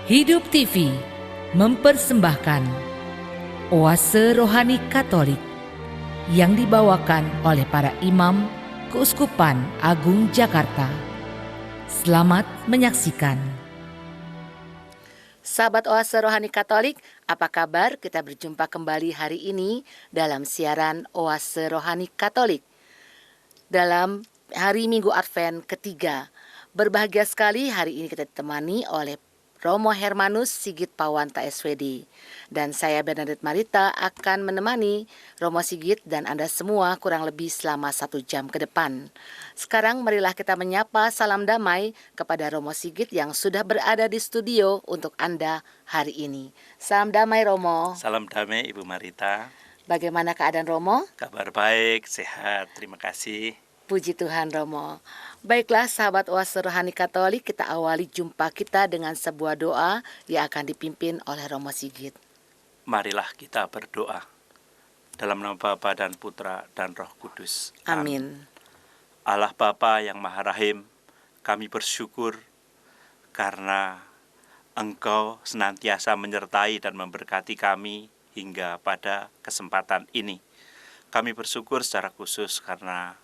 Hidup TV mempersembahkan Oase Rohani Katolik yang dibawakan oleh para imam Keuskupan Agung Jakarta. Selamat menyaksikan. Sahabat Oase Rohani Katolik, apa kabar? Kita berjumpa kembali hari ini dalam siaran Oase Rohani Katolik. Dalam hari Minggu Advent ketiga, berbahagia sekali hari ini kita ditemani oleh Romo Hermanus Sigit Pawanta SVD. Dan saya Bernadette Marita akan menemani Romo Sigit dan Anda semua kurang lebih selama 1 jam ke depan. Sekarang marilah kita menyapa salam damai kepada Romo Sigit yang sudah berada di studio untuk Anda hari ini. Salam damai Romo. Salam damai Ibu Marita. Bagaimana keadaan Romo? Kabar baik, sehat, terima kasih. Puji Tuhan Romo. Baiklah sahabat Oase Rohani Katolik, kita awali jumpa kita dengan sebuah doa yang akan dipimpin oleh Romo Sigit. Marilah kita berdoa. Dalam nama Bapa dan Putra dan Roh Kudus. Amin. Allah Bapa yang Maha Rahim, kami bersyukur karena Engkau senantiasa menyertai dan memberkati kami hingga pada kesempatan ini. Kami bersyukur secara khusus karena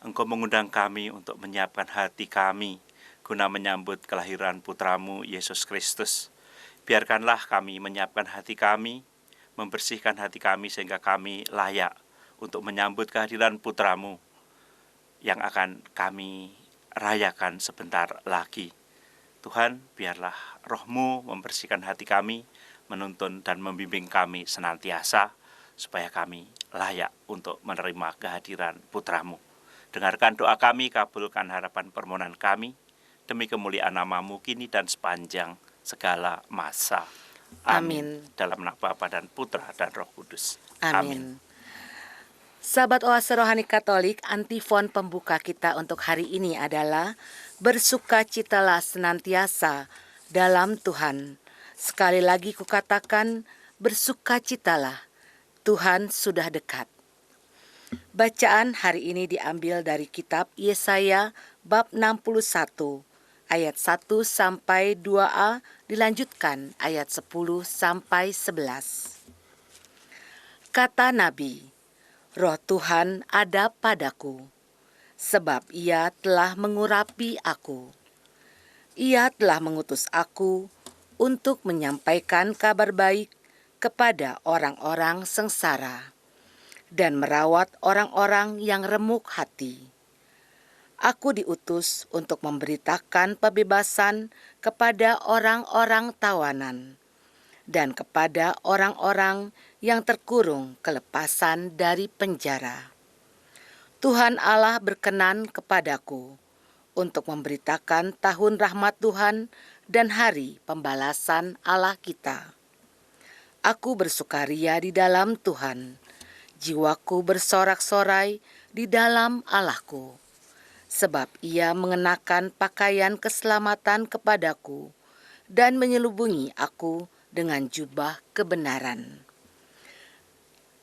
Engkau mengundang kami untuk menyiapkan hati kami guna menyambut kelahiran Putramu Yesus Kristus. Biarkanlah kami menyiapkan hati kami, membersihkan hati kami sehingga kami layak untuk menyambut kehadiran Putramu yang akan kami rayakan sebentar lagi. Tuhan, biarlah Roh-Mu membersihkan hati kami, menuntun dan membimbing kami senantiasa supaya kami layak untuk menerima kehadiran Putramu. Dengarkan doa kami, kabulkan harapan permohonan kami, demi kemuliaan nama-Mu kini dan sepanjang segala masa. Amin. Dalam nama Bapa dan Putra dan Roh Kudus. Amin. Sahabat Oase Rohani Katolik, antifon pembuka kita untuk hari ini adalah bersukacitalah senantiasa dalam Tuhan. Sekali lagi kukatakan, bersukacitalah, Tuhan sudah dekat. Bacaan hari ini diambil dari kitab Yesaya bab 61 ayat 1 sampai 2a, dilanjutkan ayat 10 sampai 11. Kata Nabi, Roh Tuhan ada padaku, sebab Ia telah mengurapi aku. Ia telah mengutus aku untuk menyampaikan kabar baik kepada orang-orang sengsara dan merawat orang-orang yang remuk hati. Aku diutus untuk memberitakan pembebasan kepada orang-orang tawanan dan kepada orang-orang yang terkurung kelepasan dari penjara. Tuhan Allah berkenan kepadaku untuk memberitakan tahun rahmat Tuhan dan hari pembalasan Allah kita. Aku bersukaria di dalam Tuhan. Jiwaku bersorak-sorai di dalam Allahku, sebab Ia mengenakan pakaian keselamatan kepadaku dan menyelubungi aku dengan jubah kebenaran.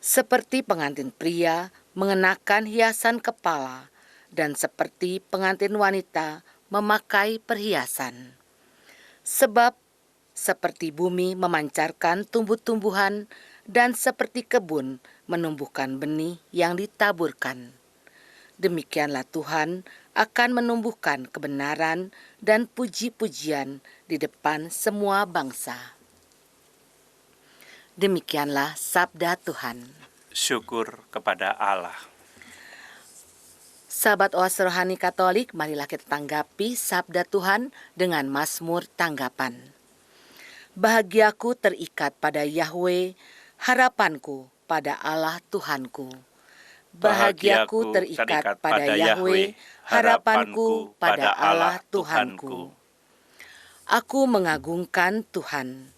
Seperti pengantin pria mengenakan hiasan kepala dan seperti pengantin wanita memakai perhiasan. Sebab seperti bumi memancarkan tumbuh-tumbuhan dan seperti kebun menumbuhkan benih yang ditaburkan. Demikianlah Tuhan akan menumbuhkan kebenaran dan puji-pujian di depan semua bangsa. Demikianlah sabda Tuhan. Syukur kepada Allah. Sahabat Oase Rohani Katolik, marilah kita tanggapi sabda Tuhan dengan mazmur tanggapan. Bahagiaku terikat pada Yahweh, harapanku pada Allah Tuhanku. Bahagiaku terikat pada Yahweh, harapanku pada Allah Tuhanku. Aku mengagungkan Tuhan.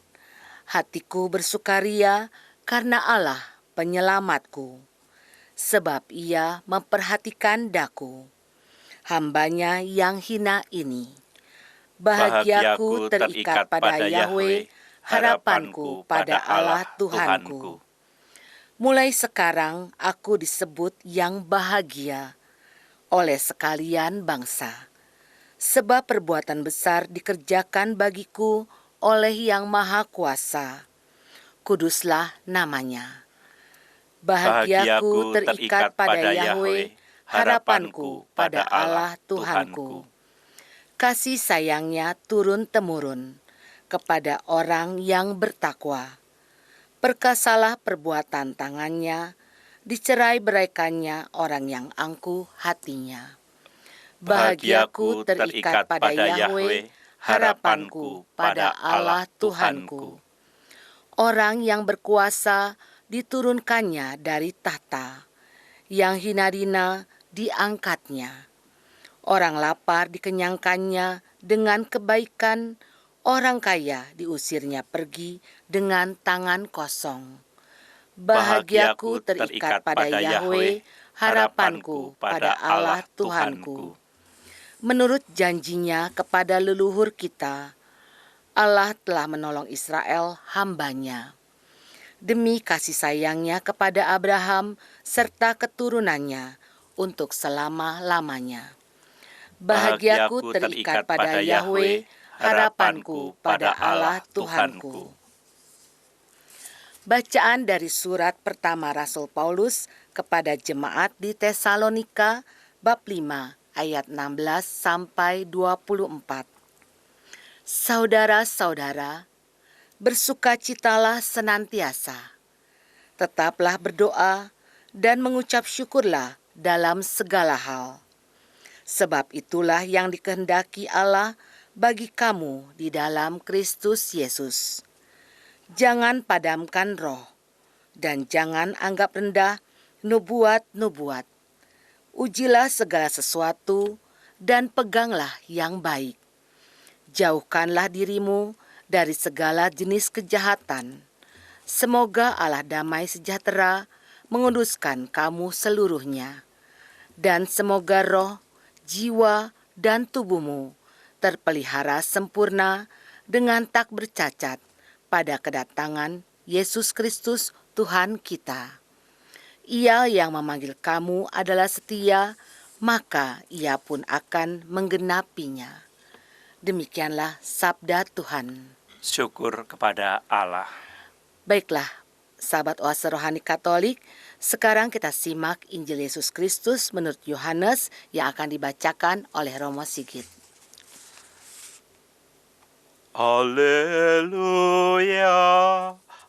Hatiku bersukaria karena Allah penyelamatku, sebab Ia memperhatikan daku, hambanya yang hina ini. Bahagiaku terikat pada Yahweh, harapanku pada Allah Tuhanku. Mulai sekarang aku disebut yang bahagia oleh sekalian bangsa, sebab perbuatan besar dikerjakan bagiku oleh Yang Maha Kuasa. Kuduslah namanya. Bahagiaku terikat pada Yahweh, harapanku pada Allah Tuhanku. Kasih sayangnya turun-temurun kepada orang yang bertakwa. Perkasalah perbuatan tangannya, dicerai-beraikannya orang yang angkuh hatinya. Bahagiaku terikat pada Yahweh, harapanku pada Allah Tuhanku. Orang yang berkuasa diturunkannya dari tahta, yang hina dina diangkatnya. Orang lapar dikenyangkannya dengan kebaikan, orang kaya diusirnya pergi dengan tangan kosong. Bahagiaku terikat pada Yahweh, harapanku pada Allah Tuhanku. Menurut janjinya kepada leluhur kita, Allah telah menolong Israel hamba-Nya. Demi kasih sayangnya kepada Abraham serta keturunannya untuk selama-lamanya. Bahagiaku terikat pada Yahweh, harapanku pada Allah Tuhanku. Bacaan dari surat pertama Rasul Paulus kepada jemaat di Tesalonika, bab 5, ayat 16 sampai 24. Saudara-saudara, bersukacitalah senantiasa. Tetaplah berdoa dan mengucap syukurlah dalam segala hal. Sebab itulah yang dikehendaki Allah bagi kamu di dalam Kristus Yesus. Jangan padamkan roh, dan jangan anggap rendah nubuat-nubuat. Ujilah segala sesuatu, dan peganglah yang baik. Jauhkanlah dirimu dari segala jenis kejahatan. Semoga Allah damai sejahtera menguduskan kamu seluruhnya. Dan semoga roh, jiwa, dan tubuhmu terpelihara sempurna dengan tak bercacat pada kedatangan Yesus Kristus Tuhan kita. Ia yang memanggil kamu adalah setia, maka Ia pun akan menggenapinya. Demikianlah sabda Tuhan. Syukur kepada Allah. Baiklah, sahabat Oase Rohani Katolik, sekarang kita simak Injil Yesus Kristus menurut Yohanes yang akan dibacakan oleh Romo Sigit. Alleluia,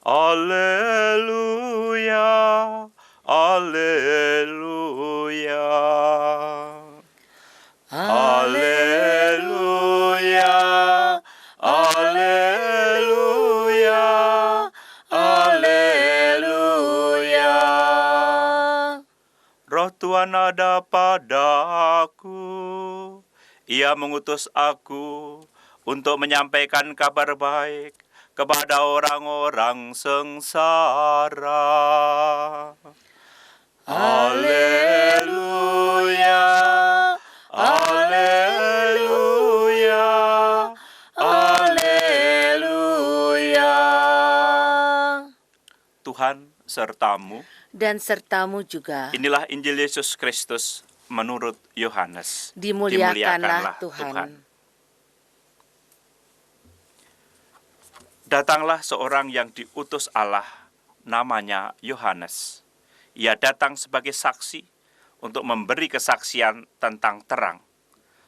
alleluia, alleluia. Alleluia, alleluia, alleluia. Roh Tuhan ada padaku. Ia mengutus aku untuk menyampaikan kabar baik kepada orang-orang sengsara. Alleluia, alleluia, alleluia. Tuhan sertamu. Dan sertamu juga. Inilah Injil Yesus Kristus menurut Yohanes. Dimuliakanlah Tuhan. Datanglah seorang yang diutus Allah, namanya Yohanes. Ia datang sebagai saksi untuk memberi kesaksian tentang terang,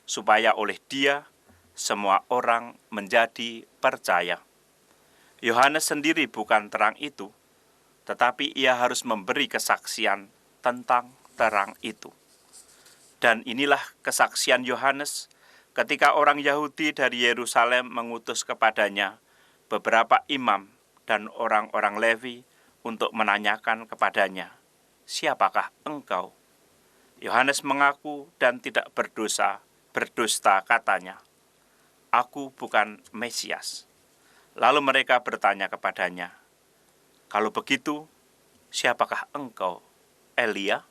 supaya oleh dia semua orang menjadi percaya. Yohanes sendiri bukan terang itu, tetapi ia harus memberi kesaksian tentang terang itu. Dan inilah kesaksian Yohanes ketika orang Yahudi dari Yerusalem mengutus kepadanya beberapa imam dan orang-orang Lewi untuk menanyakan kepadanya, "Siapakah engkau?" Yohanes mengaku dan tidak berdusta katanya, "Aku bukan Mesias." Lalu mereka bertanya kepadanya, "Kalau begitu, siapakah engkau, Elia?"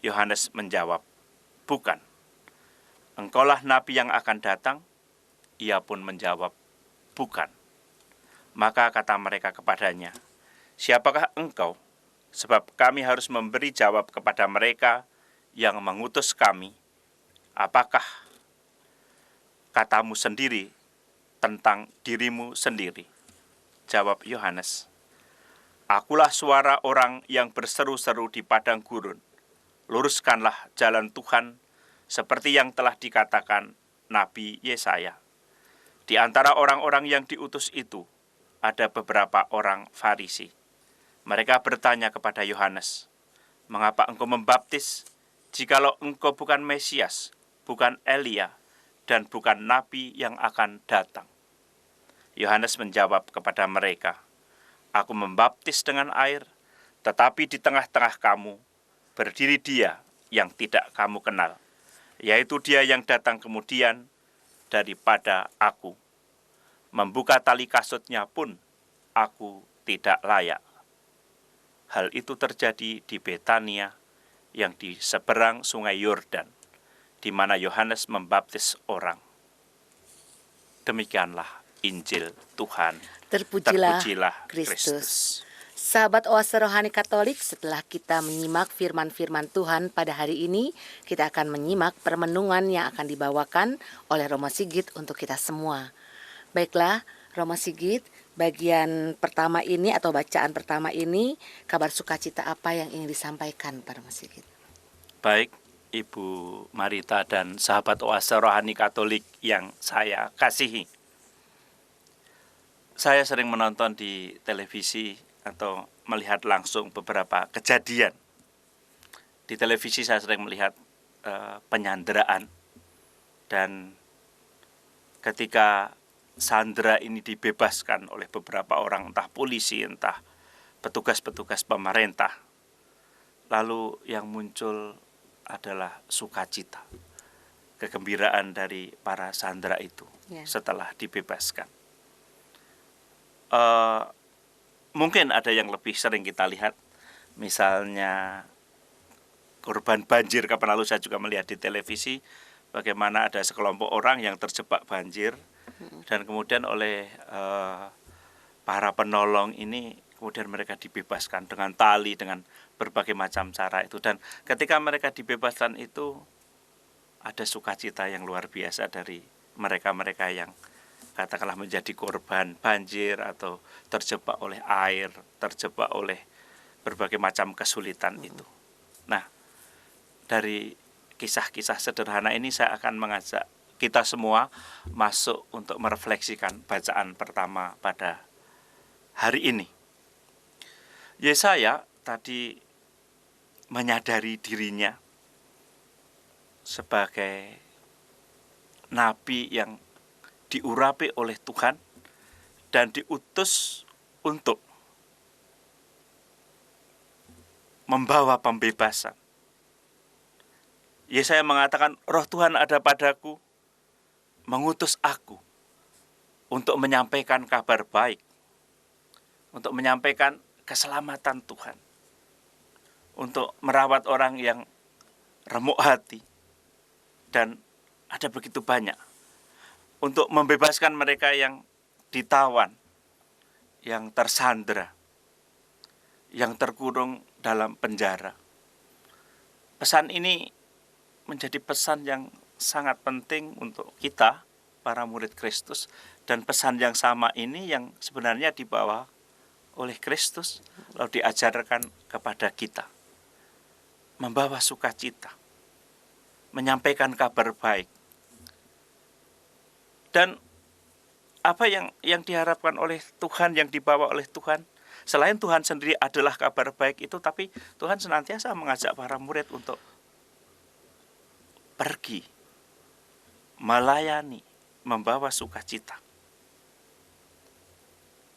Yohanes menjawab, "Bukan." "Engkaulah nabi yang akan datang?" Ia pun menjawab, "Bukan." Maka kata mereka kepadanya, "Siapakah engkau? Sebab kami harus memberi jawab kepada mereka yang mengutus kami. Apakah katamu sendiri tentang dirimu sendiri?" Jawab Yohanes, "Akulah suara orang yang berseru-seru di padang gurun. Luruskanlah jalan Tuhan, seperti yang telah dikatakan Nabi Yesaya." Di antara orang-orang yang diutus itu, ada beberapa orang Farisi. Mereka bertanya kepada Yohanes, "Mengapa engkau membaptis, jikalau engkau bukan Mesias, bukan Elia, dan bukan Nabi yang akan datang?" Yohanes menjawab kepada mereka, "Aku membaptis dengan air, tetapi di tengah-tengah kamu berdiri Dia yang tidak kamu kenal, yaitu Dia yang datang kemudian daripada aku. Membuka tali kasutnya pun aku tidak layak." Hal itu terjadi di Betania yang di seberang sungai Yordan, di mana Yohanes membaptis orang. Demikianlah Injil Tuhan. Terpujilah Terpujilah Kristus. Sahabat Oase Rohani Katolik, setelah kita menyimak firman-firman Tuhan pada hari ini, kita akan menyimak permenungan yang akan dibawakan oleh Romo Sigit untuk kita semua. Baiklah, Romo Sigit, bagian pertama ini atau bacaan pertama ini, kabar sukacita apa yang ingin disampaikan Pak Romo Sigit? Baik, Ibu Marita dan sahabat Oase Rohani Katolik yang saya kasihi. Saya sering menonton di televisi atau melihat langsung beberapa kejadian. Di televisi saya sering melihat penyanderaan, dan ketika sandera ini dibebaskan oleh beberapa orang, entah polisi, entah petugas-petugas pemerintah, lalu yang muncul adalah sukacita, kegembiraan dari para sandera itu setelah dibebaskan. Mungkin ada yang lebih sering kita lihat, misalnya korban banjir. Kapan lalu saya juga melihat di televisi bagaimana ada sekelompok orang yang terjebak banjir, dan kemudian oleh para penolong ini kemudian mereka dibebaskan dengan tali, dengan berbagai macam cara itu. Dan ketika mereka dibebaskan itu ada sukacita yang luar biasa dari mereka-mereka yang katakanlah menjadi korban banjir atau terjebak oleh air, terjebak oleh berbagai macam kesulitan itu. Nah, dari kisah-kisah sederhana ini saya akan mengajak kita semua masuk untuk merefleksikan bacaan pertama pada hari ini. Yesaya tadi menyadari dirinya sebagai nabi yang diurapi oleh Tuhan dan diutus untuk membawa pembebasan. Yesaya mengatakan, "Roh Tuhan ada padaku, mengutus aku untuk menyampaikan kabar baik, untuk menyampaikan keselamatan Tuhan, untuk merawat orang yang remuk hati, dan ada begitu banyak, untuk membebaskan mereka yang ditawan, yang tersandera, yang terkurung dalam penjara." Pesan ini menjadi pesan yang sangat penting untuk kita, para murid Kristus, dan pesan yang sama ini yang sebenarnya dibawa oleh Kristus lalu diajarkan kepada kita. Membawa sukacita, menyampaikan kabar baik. Dan apa yang diharapkan oleh Tuhan, yang dibawa oleh Tuhan, selain Tuhan sendiri adalah kabar baik itu, tapi Tuhan senantiasa mengajak para murid untuk pergi, melayani, membawa sukacita.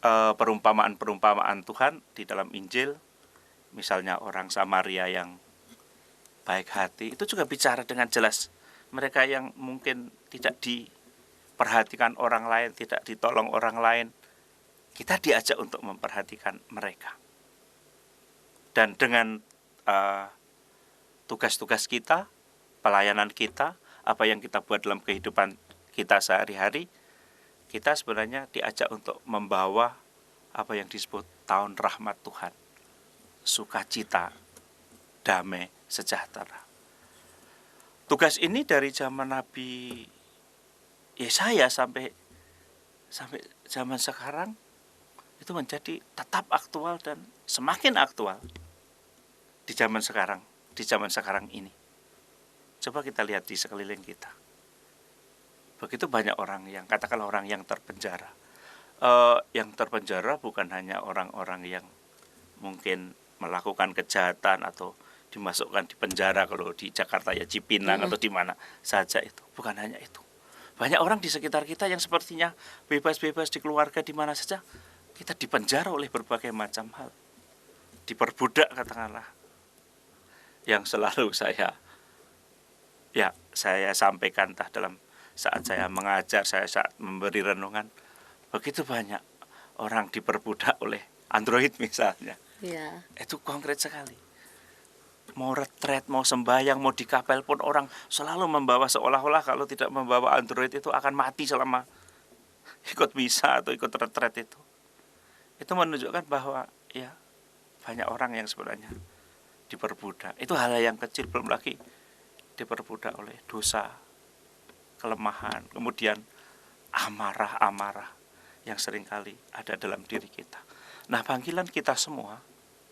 Perumpamaan-perumpamaan Tuhan di dalam Injil, misalnya orang Samaria yang baik hati, itu juga bicara dengan jelas. Mereka yang mungkin tidak diperhatikan orang lain, tidak ditolong orang lain, kita diajak untuk memperhatikan mereka. Dan dengan tugas-tugas kita, pelayanan kita, apa yang kita buat dalam kehidupan kita sehari-hari, kita sebenarnya diajak untuk membawa apa yang disebut tahun rahmat Tuhan, sukacita, damai, sejahtera. Tugas ini dari zaman Nabi Yesaya sampai sampai zaman sekarang itu menjadi tetap aktual dan semakin aktual di zaman sekarang ini. Coba kita lihat di sekeliling kita. Begitu banyak orang yang, katakanlah orang yang terpenjara. Yang terpenjara bukan hanya orang-orang yang mungkin melakukan kejahatan atau dimasukkan di penjara, kalau di Jakarta ya Cipinang atau di mana saja itu. Bukan hanya itu. Banyak orang di sekitar kita yang sepertinya bebas-bebas di keluarga, di mana saja. Kita dipenjara oleh berbagai macam hal. Diperbudak katakanlah. Yang selalu saya sampaikan dalam saat saya mengajar, saya saat memberi renungan, begitu banyak orang diperbudak oleh Android misalnya. Ya. Itu konkret sekali. Mau retret, mau sembahyang, mau di kapel pun orang selalu membawa, seolah-olah kalau tidak membawa Android itu akan mati selama ikut misa atau ikut retret itu. Itu menunjukkan bahwa ya banyak orang yang sebenarnya diperbudak. Itu hal yang kecil, belum lagi diperbudak oleh dosa, kelemahan, kemudian amarah-amarah yang seringkali ada dalam diri kita. Nah, panggilan kita semua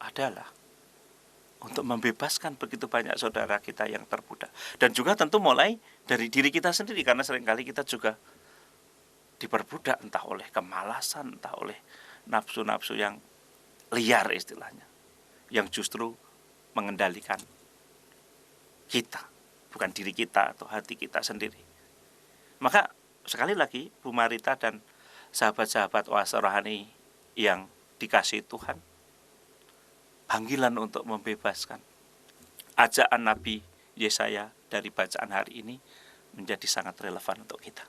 adalah untuk membebaskan begitu banyak saudara kita yang terbudak. Dan juga tentu mulai dari diri kita sendiri, karena seringkali kita juga diperbudak entah oleh kemalasan, entah oleh nafsu-nafsu yang liar istilahnya, yang justru mengendalikan kita, bukan diri kita atau hati kita sendiri. Maka sekali lagi Bu Marita dan sahabat-sahabat Oase Rohani yang dikasihi Tuhan, panggilan untuk membebaskan, ajakan Nabi Yesaya dari bacaan hari ini menjadi sangat relevan untuk kita.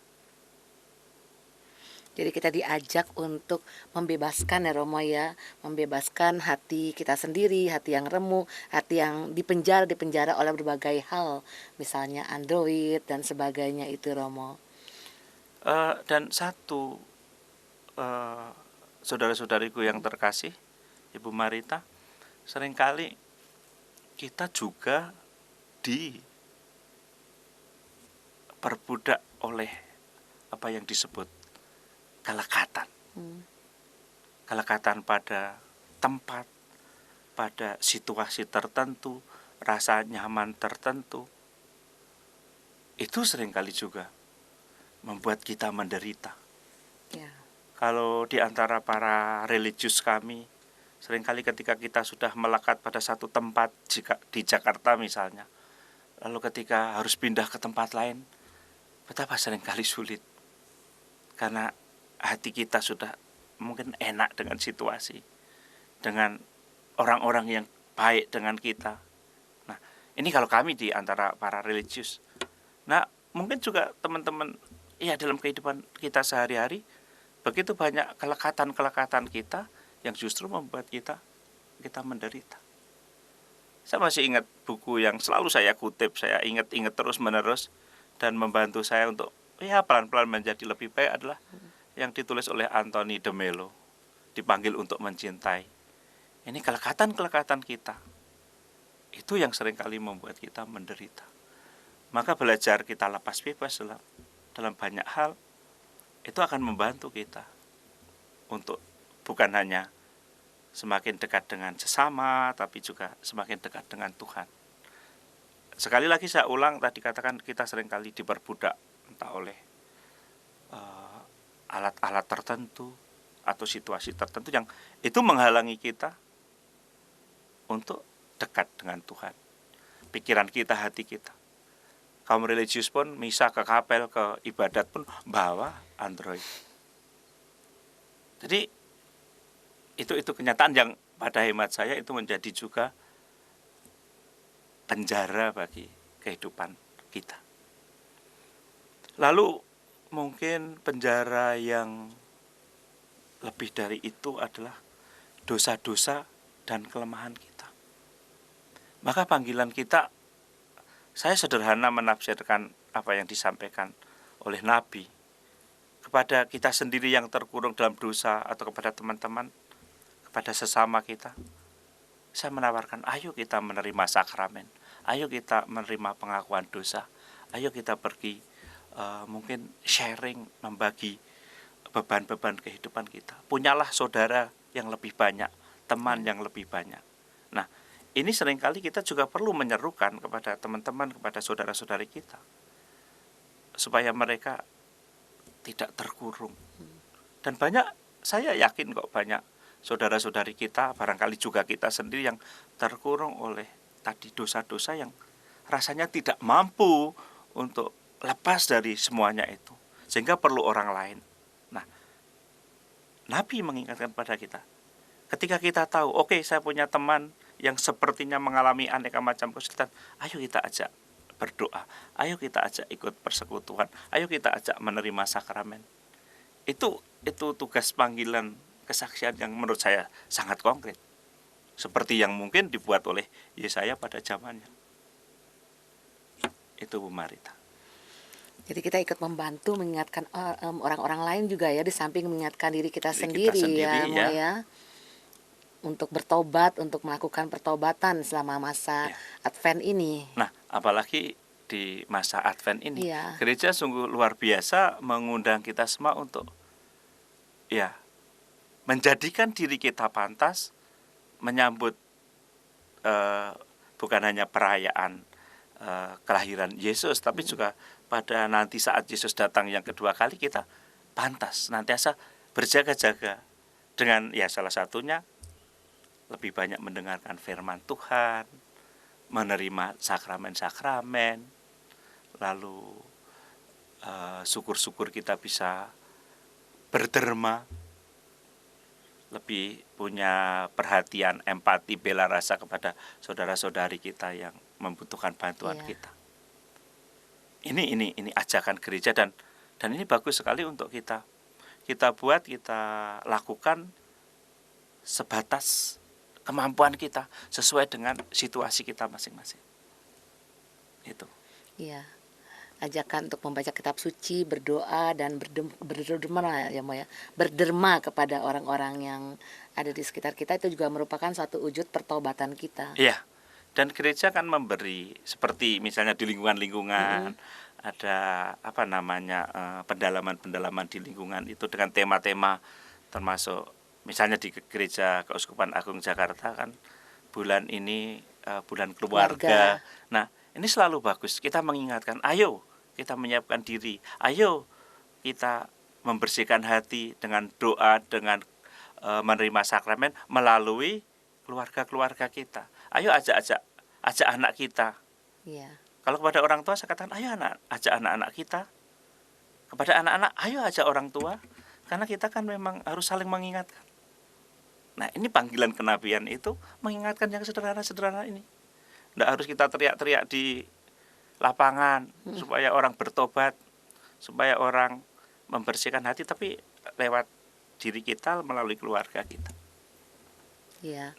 Jadi kita diajak untuk membebaskan ya Romo ya, membebaskan hati kita sendiri, hati yang remuk, hati yang dipenjara oleh berbagai hal, misalnya Android dan sebagainya itu Romo. Dan satu, saudara-saudariku yang terkasih, Ibu Marita, seringkali kita juga diperbudak oleh apa yang disebut kelekatan. Kelekatan pada tempat, pada situasi tertentu, rasa nyaman tertentu. Itu seringkali juga membuat kita menderita. Ya. Kalau di antara para religius kami, seringkali ketika kita sudah melekat pada satu tempat, jika di Jakarta misalnya, lalu ketika harus pindah ke tempat lain, betapa seringkali sulit. Karena hati kita sudah mungkin enak dengan situasi, dengan orang-orang yang baik dengan kita. Nah, ini kalau kami di antara para religius. Nah, mungkin juga teman-teman, ya dalam kehidupan kita sehari-hari, begitu banyak kelekatan-kelekatan kita yang justru membuat kita menderita. Saya masih ingat buku yang selalu saya kutip, saya ingat terus-menerus, dan membantu saya untuk pelan-pelan menjadi lebih baik adalah yang ditulis oleh Anthony de Mello, Dipanggil untuk Mencintai. Ini kelekatan-kelekatan kita, itu yang seringkali membuat kita menderita. Maka belajar kita lepas bebas dalam banyak hal, itu akan membantu kita untuk bukan hanya semakin dekat dengan sesama, tapi juga semakin dekat dengan Tuhan. Sekali lagi saya ulang, tadi katakan kita seringkali diperbudak entah oleh alat-alat tertentu atau situasi tertentu yang itu menghalangi kita untuk dekat dengan Tuhan. Pikiran kita, hati kita. Kaum religius pun misa ke kapel, ke ibadat pun bawa Android. Jadi itu kenyataan yang pada hemat saya itu menjadi juga penjara bagi kehidupan kita. Lalu mungkin penjara yang lebih dari itu adalah dosa-dosa dan kelemahan kita. Maka panggilan kita, saya sederhana menafsirkan apa yang disampaikan oleh Nabi kepada kita sendiri yang terkurung dalam dosa atau kepada teman-teman, kepada sesama kita. Saya menawarkan, ayo kita menerima sakramen, ayo kita menerima pengakuan dosa, ayo kita pergi mungkin sharing, membagi beban-beban kehidupan kita. Punyalah saudara yang lebih banyak, teman yang lebih banyak. Nah, ini seringkali kita juga perlu menyerukan kepada teman-teman, kepada saudara-saudari kita, supaya mereka tidak terkurung. Dan banyak, saya yakin kok banyak saudara-saudari kita, barangkali juga kita sendiri yang terkurung oleh tadi dosa-dosa yang rasanya tidak mampu untuk lepas dari semuanya itu, sehingga perlu orang lain. Nah, Nabi mengingatkan pada kita, ketika kita tahu, oke, saya punya teman yang sepertinya mengalami aneka macam kesulitan, ayo kita ajak berdoa, ayo kita ajak ikut persekutuan, ayo kita ajak menerima sakramen. Itu tugas panggilan kesaksian yang menurut saya sangat konkret, seperti yang mungkin dibuat oleh Yesaya pada zamannya. Itu Bu Marita. Jadi kita ikut membantu mengingatkan orang-orang lain juga ya, di samping mengingatkan diri kita sendiri ya, Mo ya. Untuk bertobat, untuk melakukan pertobatan selama masa Advent ini. Nah, apalagi di masa Advent ini, gereja sungguh luar biasa mengundang kita semua untuk menjadikan diri kita pantas menyambut bukan hanya perayaan kelahiran Yesus, tapi juga pada nanti saat Yesus datang yang kedua kali, kita pantas nantiasa berjaga-jaga dengan salah satunya lebih banyak mendengarkan firman Tuhan, menerima sakramen-sakramen, lalu syukur-syukur kita bisa berderma, lebih punya perhatian, empati, bela rasa kepada saudara-saudari kita yang membutuhkan bantuan kita. Ini ajakan gereja, dan ini bagus sekali untuk kita buat, kita lakukan sebatas kemampuan kita, sesuai dengan situasi kita masing-masing. Itu. Iya. Ajakan untuk membaca kitab suci, berdoa, dan berderma ya, Mo ya. Berderma kepada orang-orang yang ada di sekitar kita, itu juga merupakan suatu wujud pertobatan kita. Iya. Dan gereja kan memberi, seperti misalnya di lingkungan-lingkungan, ada pendalaman-pendalaman di lingkungan itu dengan tema-tema, termasuk misalnya di Gereja Keuskupan Agung Jakarta kan bulan ini bulan keluarga. Nah, ini selalu bagus kita mengingatkan, ayo kita menyiapkan diri, ayo kita membersihkan hati dengan doa, dengan menerima sakramen melalui keluarga-keluarga kita. Ayo ajak anak kita. Kalau kepada orang tua saya katakan, ayo ajak anak-anak kita. Kepada anak-anak, ayo ajak orang tua. Karena kita kan memang harus saling mengingatkan. Nah, ini panggilan kenabian itu mengingatkan yang sederhana-sederhana ini. Tidak harus kita teriak-teriak di lapangan supaya orang bertobat, supaya orang membersihkan hati, tapi lewat diri kita, melalui keluarga kita. Iya.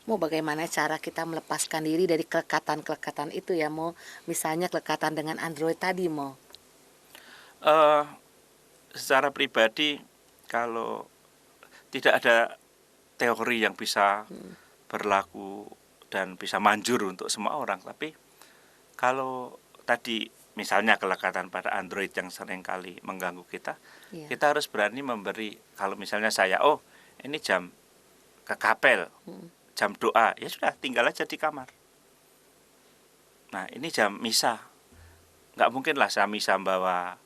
Mo, bagaimana cara kita melepaskan diri dari kelekatan-kelekatan itu ya, Mo? Misalnya kelekatan dengan Android tadi, Mo. Secara pribadi, kalau tidak ada teori yang bisa berlaku dan bisa manjur untuk semua orang, tapi kalau tadi misalnya kelekatan pada Android yang seringkali mengganggu kita, kita harus berani memberi. Kalau misalnya saya, ini jam ke kapel, jam doa, ya sudah, tinggal aja di kamar. Nah, ini jam misa, nggak mungkin lah saya misa bawa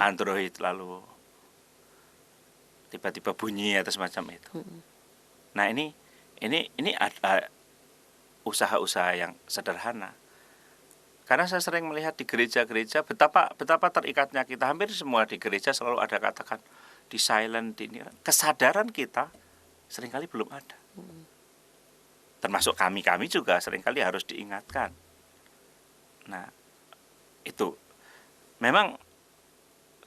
Android lalu tiba-tiba bunyi atau semacam itu. Nah, ini ada usaha-usaha yang sederhana. Karena saya sering melihat di gereja-gereja betapa terikatnya kita. Hampir semua di gereja selalu ada katakan di silent, kesadaran kita seringkali belum ada. Termasuk kami juga seringkali harus diingatkan. Nah, itu memang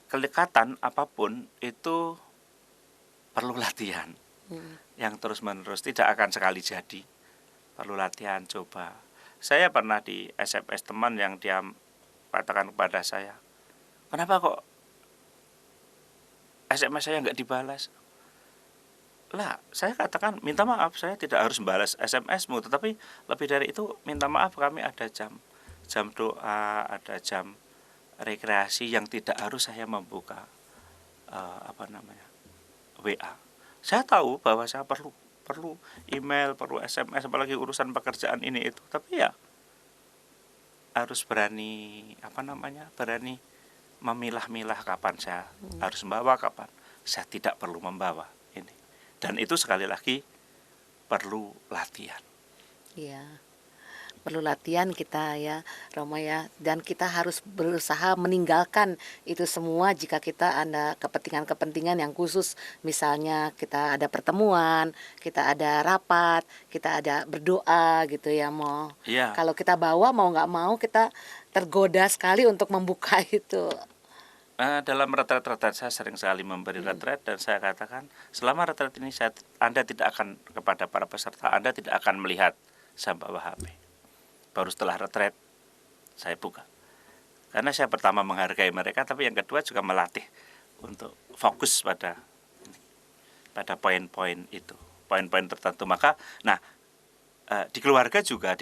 kelekatan apapun itu perlu latihan yang terus-menerus, tidak akan sekali jadi. Perlu latihan, coba. Saya pernah di SMS teman yang dia katakan kepada saya, kenapa kok SMS saya nggak dibalas? Lah, saya katakan, minta maaf, saya tidak harus membalas SMS-mu, tetapi lebih dari itu, minta maaf, kami ada jam doa, ada jam rekreasi yang tidak harus saya membuka WA. Saya tahu bahwa saya perlu email, perlu SMS, apalagi urusan pekerjaan ini itu. Tapi ya harus berani berani memilah-milah kapan saya harus membawa, kapan saya tidak perlu membawa ini. Dan itu sekali lagi perlu latihan. Iya, perlu latihan kita ya, Romo ya. Dan kita harus berusaha meninggalkan itu semua jika kita ada kepentingan-kepentingan yang khusus. Misalnya kita ada pertemuan, kita ada rapat, kita ada berdoa gitu ya, Mo. Iya. Kalau kita bawa mau nggak mau kita tergoda sekali untuk membuka itu. Dalam retret-retret saya sering sekali memberi retret, dan saya katakan selama retret ini Anda tidak akan, kepada para peserta, Anda tidak akan melihat saya bawa HP. Baru setelah retret saya buka. Karena saya pertama menghargai mereka, tapi yang kedua juga melatih untuk fokus pada poin-poin itu, poin-poin tertentu. Maka, di keluarga juga,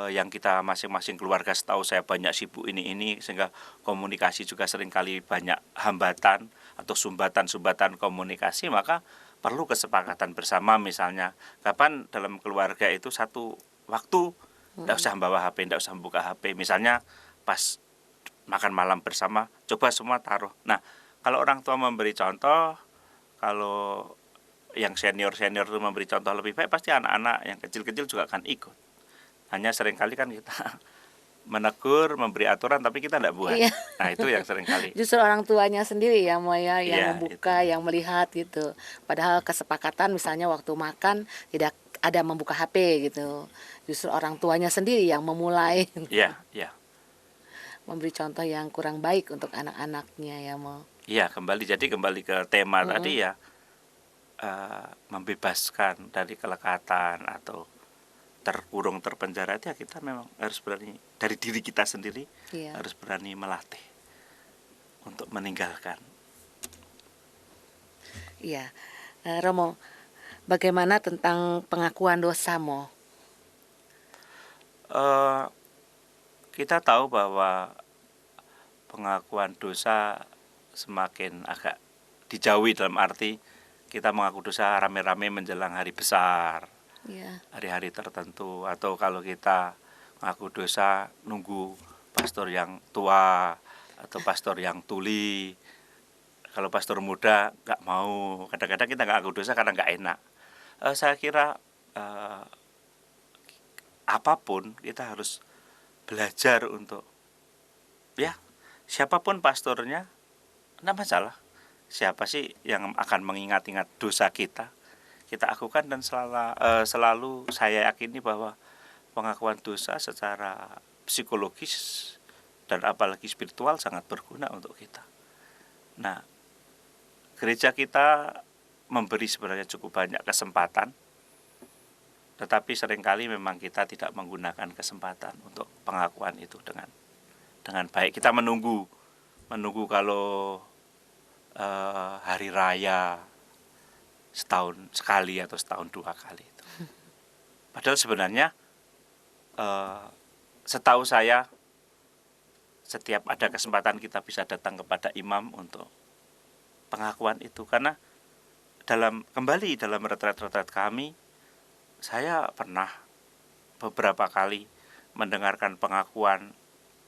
yang kita masing-masing keluarga, setahu saya banyak sibuk ini sehingga komunikasi juga seringkali banyak hambatan atau sumbatan-sumbatan komunikasi. Maka perlu kesepakatan bersama, misalnya kapan dalam keluarga itu satu waktu tidak usah membawa HP, tidak usah membuka HP. Misalnya pas makan malam bersama, coba semua taruh. Nah, kalau orang tua memberi contoh, kalau yang senior-senior itu memberi contoh lebih baik, pasti anak-anak yang kecil-kecil juga akan ikut. Hanya seringkali kan kita menegur, memberi aturan, tapi kita tidak buat. Iya. Nah, itu yang seringkali. Justru orang tuanya sendiri ya, Mo ya, yang Iya, membuka, itu. yang melihat gitu. Padahal kesepakatan misalnya waktu makan tidak ada membuka HP gitu. Justru orang tuanya sendiri yang memulai Iya. memberi contoh yang kurang baik untuk anak-anaknya ya, Mo. Iya, kembali ke tema tadi ya, membebaskan dari kelekatan atau terkurung, terpenjara itu ya, kita memang harus berani dari diri kita sendiri. Iya. Harus berani melatih untuk meninggalkan. Iya. Romo, bagaimana tentang pengakuan dosa, Mo? Kita tahu bahwa pengakuan dosa semakin agak dijauhi, dalam arti kita mengaku dosa rame-rame menjelang hari besar, Iya. hari-hari tertentu, atau kalau kita mengaku dosa nunggu pastor yang tua atau pastor yang tuli. Kalau pastor muda nggak mau, kadang-kadang kita nggak ngaku dosa karena nggak enak. Saya kira apapun kita harus belajar untuk, ya, siapapun pastornya, tidak masalah. Siapa sih yang akan mengingat-ingat dosa kita lakukan, dan selalu saya yakini bahwa pengakuan dosa secara psikologis dan apalagi spiritual sangat berguna untuk kita. Nah, gereja kita memberi sebenarnya cukup banyak kesempatan, tetapi seringkali memang kita tidak menggunakan kesempatan untuk pengakuan itu dengan baik. Kita menunggu kalau hari raya setahun sekali atau setahun 2 kali itu. Padahal sebenarnya setahu saya setiap ada kesempatan kita bisa datang kepada imam untuk pengakuan itu. Karena dalam retret-retret kami, saya pernah beberapa kali mendengarkan pengakuan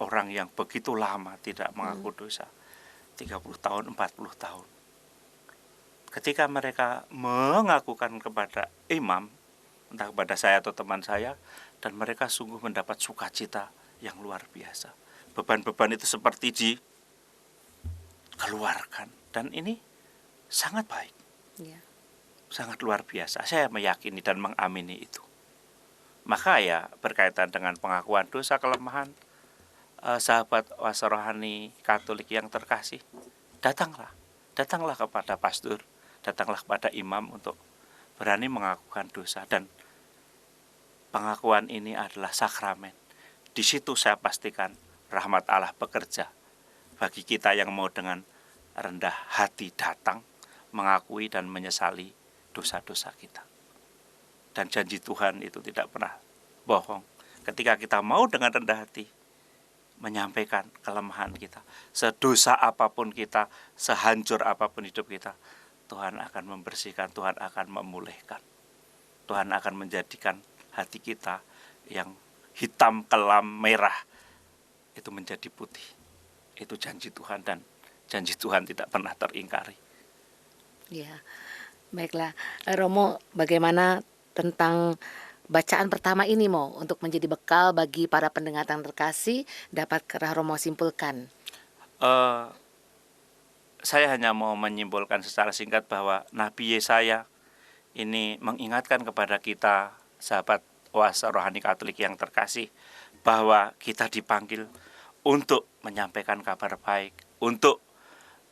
orang yang begitu lama tidak mengaku dosa, 30 tahun, 40 tahun. Ketika mereka mengakukan kepada imam, entah kepada saya atau teman saya, dan mereka sungguh mendapat sukacita yang luar biasa. Beban-beban itu seperti dikeluarkan, dan ini sangat baik. Iya. Sangat luar biasa. Saya meyakini dan mengamini itu. Maka ya, berkaitan dengan pengakuan dosa, kelemahan, sahabat oase rohani Katolik yang terkasih, datanglah kepada pastor, datanglah kepada imam untuk berani mengakukan dosa. Dan pengakuan ini adalah sakramen. Di situ saya pastikan rahmat Allah bekerja bagi kita yang mau dengan rendah hati datang, mengakui dan menyesali dosa-dosa kita. Dan janji Tuhan itu tidak pernah bohong. Ketika kita mau dengan rendah hati menyampaikan kelemahan kita. Sedosa apapun kita, sehancur apapun hidup kita, Tuhan akan membersihkan, Tuhan akan memulihkan. Tuhan akan menjadikan hati kita yang hitam, kelam, merah, itu menjadi putih. Itu janji Tuhan, dan janji Tuhan tidak pernah teringkari. Ya, baiklah. Romo, bagaimana tentang bacaan pertama ini Mo, untuk menjadi bekal bagi para pendengar yang terkasih, dapat Romo simpulkan? Saya hanya mau menyimpulkan secara singkat bahwa Nabi Yesaya ini mengingatkan kepada kita, sahabat Oase Rohani Katolik yang terkasih, bahwa kita dipanggil untuk menyampaikan kabar baik, untuk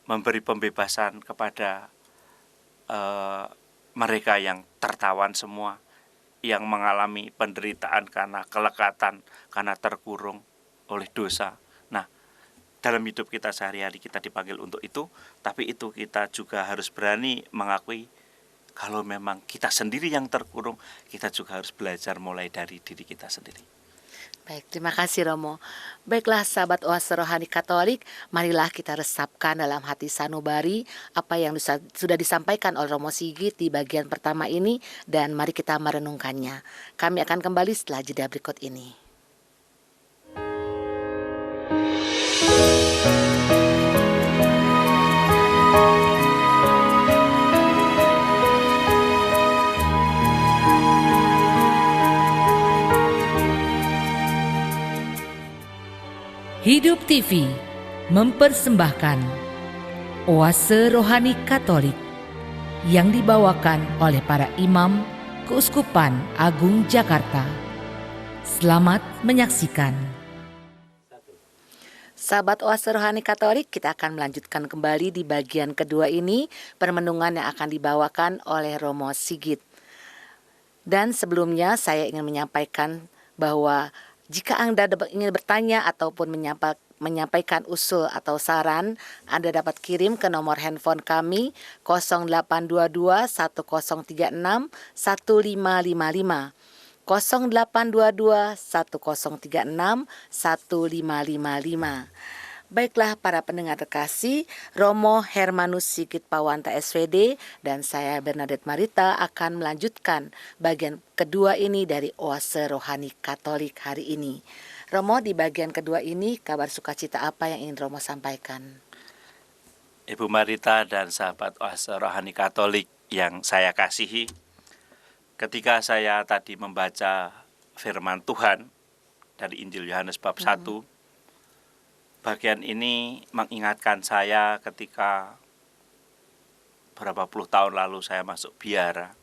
memberi pembebasan kepada mereka yang tertawan semua, yang mengalami penderitaan karena kelekatan, karena terkurung oleh dosa. Nah, dalam hidup kita sehari-hari kita dipanggil untuk itu, tapi itu kita juga harus berani mengakui kalau memang kita sendiri yang terkurung, kita juga harus belajar mulai dari diri kita sendiri. Baik, terima kasih Romo. Baiklah sahabat Oase Rohani Katolik, marilah kita resapkan dalam hati sanubari apa yang sudah disampaikan oleh Romo Sigit di bagian pertama ini, dan mari kita merenungkannya. Kami akan kembali setelah jeda berikut ini. Hidup TV mempersembahkan Oase Rohani Katolik yang dibawakan oleh para imam Keuskupan Agung Jakarta. Selamat menyaksikan. Sahabat Oase Rohani Katolik, kita akan melanjutkan kembali di bagian kedua ini, permenungan yang akan dibawakan oleh Romo Sigit. Dan sebelumnya saya ingin menyampaikan bahwa jika Anda ingin bertanya ataupun menyampaikan usul atau saran, Anda dapat kirim ke nomor handphone kami 0822 1036 1555. 0822 1036 1555. Baiklah para pendengar terkasih, Romo Hermanus Sigit Pawanta SVD dan saya Bernadette Marita akan melanjutkan bagian kedua ini dari Oase Rohani Katolik hari ini. Romo, di bagian kedua ini kabar sukacita apa yang ingin Romo sampaikan? Ibu Marita dan sahabat Oase Rohani Katolik yang saya kasihi, ketika saya tadi membaca firman Tuhan dari Injil Yohanes bab 1, bagian ini mengingatkan saya ketika berapa puluh tahun lalu saya masuk biara,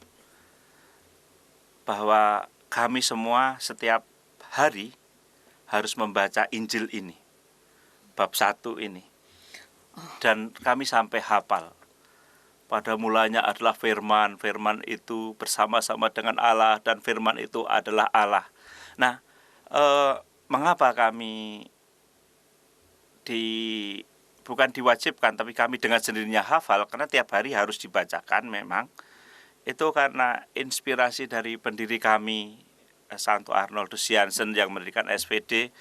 bahwa kami semua setiap hari harus membaca Injil ini, bab 1 ini. Dan kami sampai hafal. Pada mulanya adalah firman, firman itu bersama-sama dengan Allah, dan firman itu adalah Allah. Nah, mengapa kami bukan diwajibkan, tapi kami dengan sendirinya hafal, karena tiap hari harus dibacakan memang. Itu karena inspirasi dari pendiri kami, Santo Arnoldus Jansen, yang mendirikan SVD,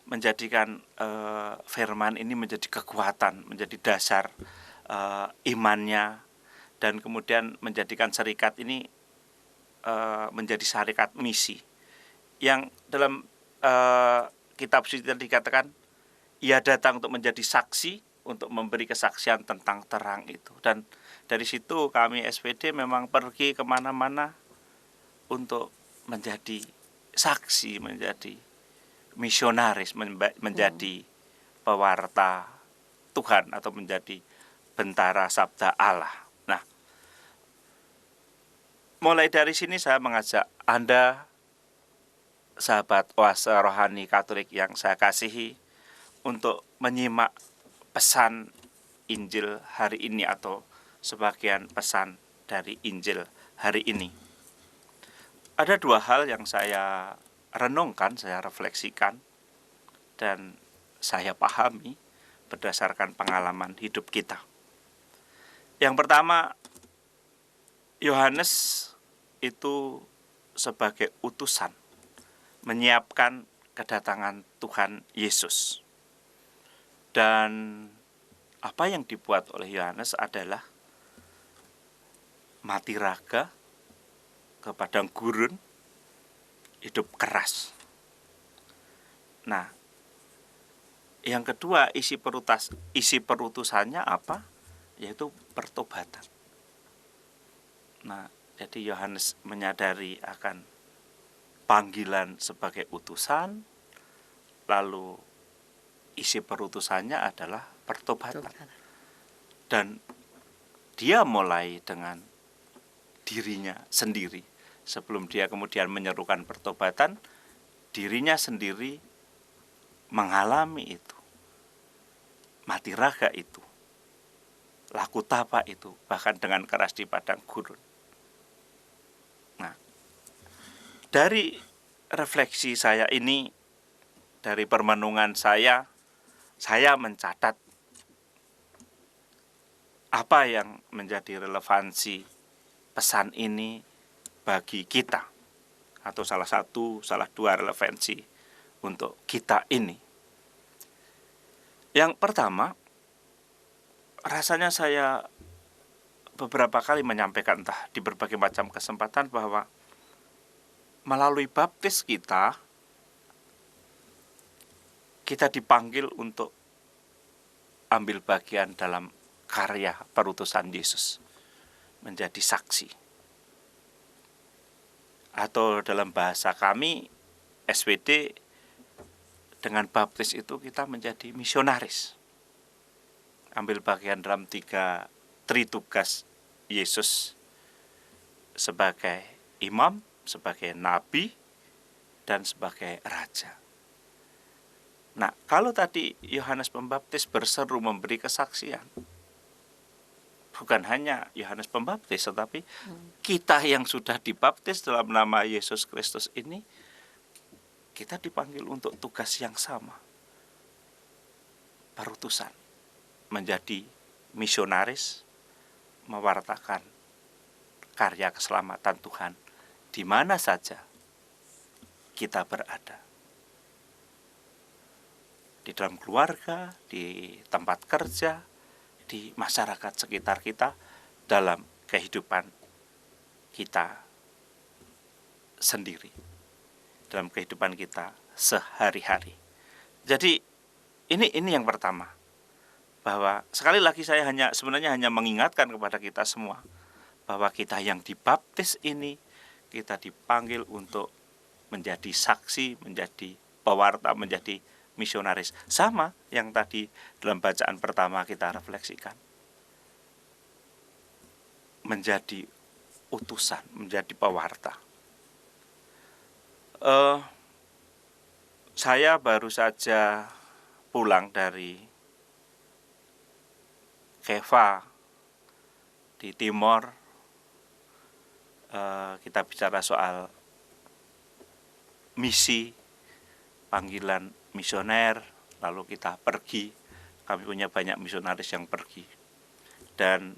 menjadikan firman ini menjadi kekuatan, menjadi dasar imannya, dan kemudian menjadikan syarikat ini menjadi syarikat misi, yang dalam kitab suci dikatakan ia datang untuk menjadi saksi, untuk memberi kesaksian tentang terang itu. Dan dari situ kami SVD memang pergi kemana-mana untuk menjadi saksi, menjadi misionaris, menjadi pewarta Tuhan, atau menjadi bentara sabda Allah. Nah, mulai dari sini saya mengajak Anda, sahabat Oase Rohani Katolik yang saya kasihi, untuk menyimak pesan Injil hari ini, atau sebagian pesan dari Injil hari ini. Ada dua hal yang saya renungkan, saya refleksikan, dan saya pahami berdasarkan pengalaman hidup kita. Yang pertama, Yohanes itu sebagai utusan menyiapkan kedatangan Tuhan Yesus. Dan apa yang dibuat oleh Yohanes adalah mati raga ke padang gurun, hidup keras. Nah, yang kedua isi perutusannya apa? Yaitu pertobatan. Nah, jadi Yohanes menyadari akan panggilan sebagai utusan, lalu isi perutusannya adalah pertobatan. Dan dia mulai dengan dirinya sendiri. Sebelum dia kemudian menyerukan pertobatan, dirinya sendiri mengalami itu, mati raga itu, laku tapa itu, bahkan dengan keras di padang gurun. Nah, dari refleksi saya ini, dari permenungan saya mencatat apa yang menjadi relevansi pesan ini bagi kita, atau salah dua relevansi untuk kita ini. Yang pertama, rasanya saya beberapa kali menyampaikan entah di berbagai macam kesempatan bahwa melalui baptis kita dipanggil untuk ambil bagian dalam karya perutusan Yesus, menjadi saksi. Atau dalam bahasa kami SWT, dengan baptis itu kita menjadi misionaris, ambil bagian dalam 3 tritugas Yesus sebagai imam, sebagai nabi, dan sebagai raja. Nah, kalau tadi Yohanes Pembaptis berseru memberi kesaksian, bukan hanya Yohanes Pembaptis, tetapi kita yang sudah dibaptis dalam nama Yesus Kristus ini, kita dipanggil untuk tugas yang sama, perutusan, menjadi misionaris, mewartakan karya keselamatan Tuhan di mana saja kita berada. Di dalam keluarga, di tempat kerja, di masyarakat sekitar kita, dalam kehidupan kita sendiri, dalam kehidupan kita sehari-hari. Jadi ini yang pertama, bahwa sekali lagi saya sebenarnya hanya mengingatkan kepada kita semua bahwa kita yang dibaptis ini, kita dipanggil untuk menjadi saksi, menjadi pewarta, menjadi misionaris. Sama yang tadi dalam bacaan pertama kita refleksikan, menjadi utusan, menjadi pewarta. Saya baru saja pulang dari Keva di Timor. Kita bicara soal misi, panggilan misioner, lalu kita pergi. Kami punya banyak misionaris yang pergi. Dan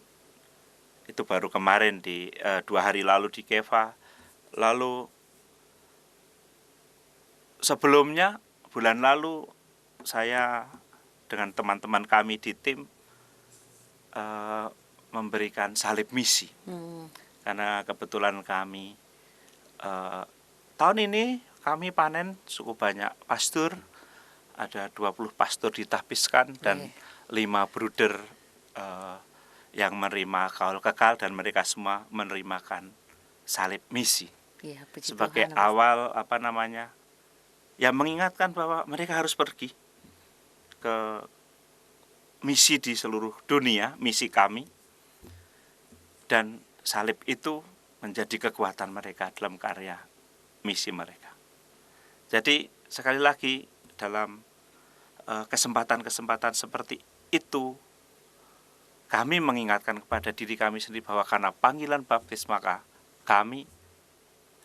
itu baru kemarin 2 hari lalu di Keva. Lalu sebelumnya, bulan lalu, saya dengan teman-teman kami di tim memberikan salib misi. Karena kebetulan kami tahun ini kami panen cukup banyak pastur. Ada 20 pastur ditahbiskan dan 5 bruder yang menerima kaul kekal, dan mereka semua menerimakan salib misi. Ya, sebagai awal yang mengingatkan bahwa mereka harus pergi ke misi di seluruh dunia, misi kami, dan salib itu menjadi kekuatan mereka dalam karya misi mereka. Jadi sekali lagi, dalam kesempatan-kesempatan seperti itu, kami mengingatkan kepada diri kami sendiri bahwa karena panggilan baptis, maka kami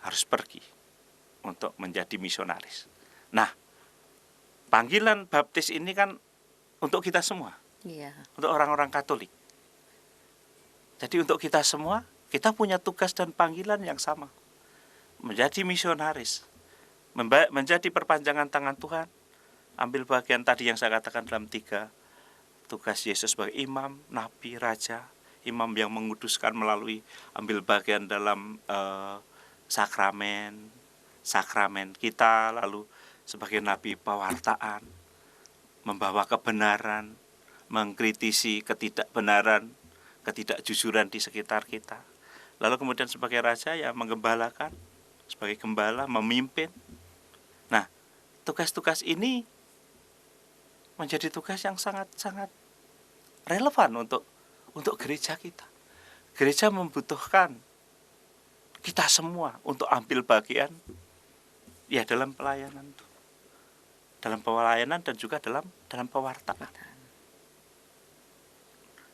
harus pergi untuk menjadi misionaris. Nah, panggilan baptis ini kan untuk kita semua, untuk orang-orang Katolik. Jadi untuk kita semua, kita punya tugas dan panggilan yang sama, menjadi misionaris, menjadi perpanjangan tangan Tuhan, ambil bagian tadi yang saya katakan dalam 3 tugas Yesus sebagai imam, nabi, raja, imam yang menguduskan melalui ambil bagian dalam sakramen kita, lalu sebagai nabi pewartaan, membawa kebenaran, mengkritisi ketidakbenaran, ketidakjujuran di sekitar kita. Lalu kemudian sebagai raja ya menggembalakan, sebagai gembala memimpin. Nah, tugas-tugas ini menjadi tugas yang sangat-sangat relevan untuk gereja kita. Gereja membutuhkan kita semua untuk ambil bagian ya dalam pelayanan itu. Dalam pelayanan dan juga dalam pewartaan.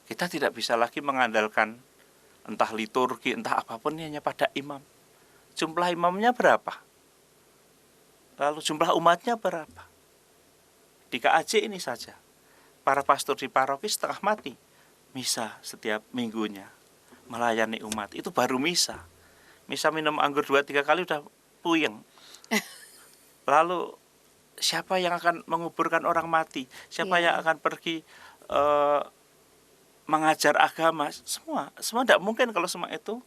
Kita tidak bisa lagi mengandalkan entah liturgi, entah apapun hanya pada imam. Jumlah imamnya berapa? Lalu jumlah umatnya berapa? Di KAJ ini saja, para pastor di paroki setengah mati. Misa setiap minggunya, melayani umat, itu baru misa. Misa minum anggur 2-3 kali udah puyeng. Lalu siapa yang akan menguburkan orang mati? Siapa yang akan pergi mengajar agama? Semua tidak mungkin kalau semua itu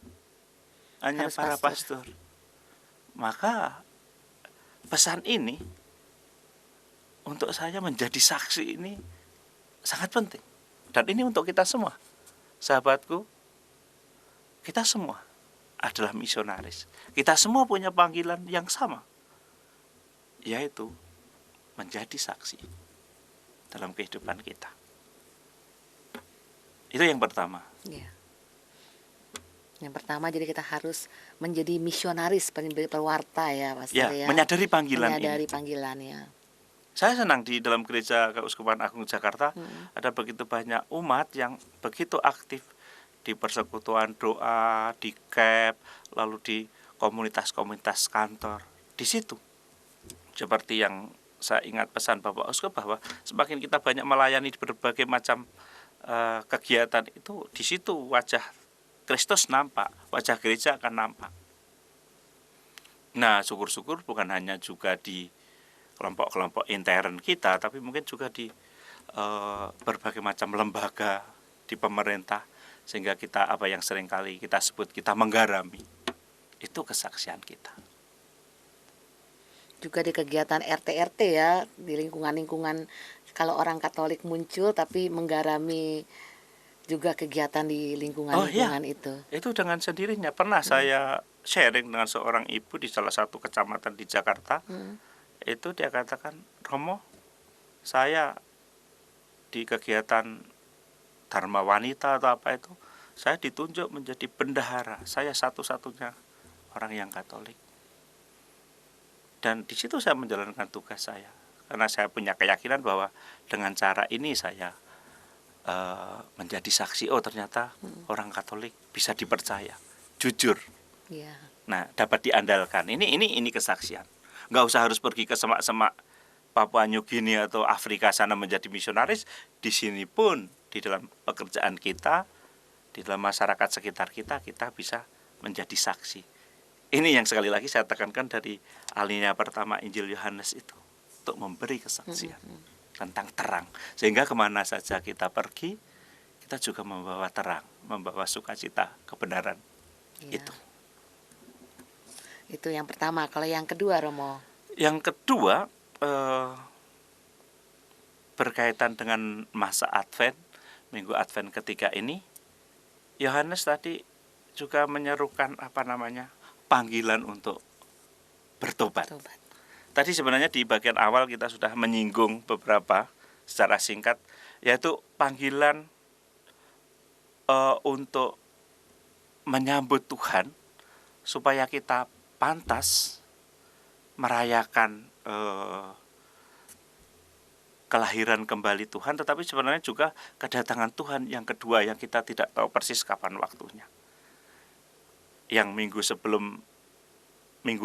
hanya harus para pastor. Maka pesan ini untuk saya menjadi saksi ini sangat penting. Dan ini untuk kita semua. Sahabatku, kita semua adalah misionaris. Kita semua punya panggilan yang sama, yaitu menjadi saksi dalam kehidupan kita. Itu yang pertama. Ya. Yang pertama, jadi kita harus menjadi misionaris, pewarta ya, Pastor ya. Menyadari panggilan menyadari ini. panggilannya. Saya senang di dalam Gereja Keuskupan Agung Jakarta ada begitu banyak umat yang begitu aktif di persekutuan doa, di KEP, lalu di komunitas-komunitas kantor. Di situ, seperti yang saya ingat pesan Bapak Uskup, bahwa semakin kita banyak melayani di berbagai macam kegiatan itu, di situ wajah Kristus nampak, wajah gereja akan nampak. Nah, syukur-syukur bukan hanya juga di kelompok-kelompok intern kita, tapi mungkin juga di berbagai macam lembaga di pemerintah, sehingga kita apa yang seringkali kita sebut kita menggarami, itu kesaksian kita. Juga di kegiatan RT-RT ya, di lingkungan-lingkungan, kalau orang Katolik muncul tapi menggarami juga kegiatan di lingkungan-lingkungan itu. Itu dengan sendirinya. Pernah saya sharing dengan seorang ibu di salah satu kecamatan di Jakarta. Itu dia katakan, Romo, saya di kegiatan Dharma Wanita atau apa itu, saya ditunjuk menjadi bendahara. Saya satu-satunya orang yang Katolik. Dan di situ saya menjalankan tugas saya. Karena saya punya keyakinan bahwa dengan cara ini saya menjadi saksi. Oh, ternyata orang Katolik bisa dipercaya, jujur. Ya. Nah, dapat diandalkan. Ini kesaksian. Nggak usah harus pergi ke semak-semak Papua New Guinea atau Afrika sana menjadi misionaris. Di sini pun, di dalam pekerjaan kita, di dalam masyarakat sekitar kita, kita bisa menjadi saksi. Ini yang sekali lagi saya tekankan dari alinea pertama Injil Yohanes itu, untuk memberi kesaksian tentang terang. Sehingga kemana saja kita pergi, kita juga membawa terang, membawa sukacita, kebenaran. Ya. Itu yang pertama. Kalau yang kedua, Romo? Yang kedua, berkaitan dengan masa Advent, Minggu Advent ketiga ini, Yohanes tadi juga menyerukan panggilan untuk bertobat. Tadi sebenarnya di bagian awal kita sudah menyinggung beberapa secara singkat, yaitu panggilan untuk menyambut Tuhan supaya kita pantas merayakan kelahiran kembali Tuhan, tetapi sebenarnya juga kedatangan Tuhan yang kedua yang kita tidak tahu persis kapan waktunya. Yang minggu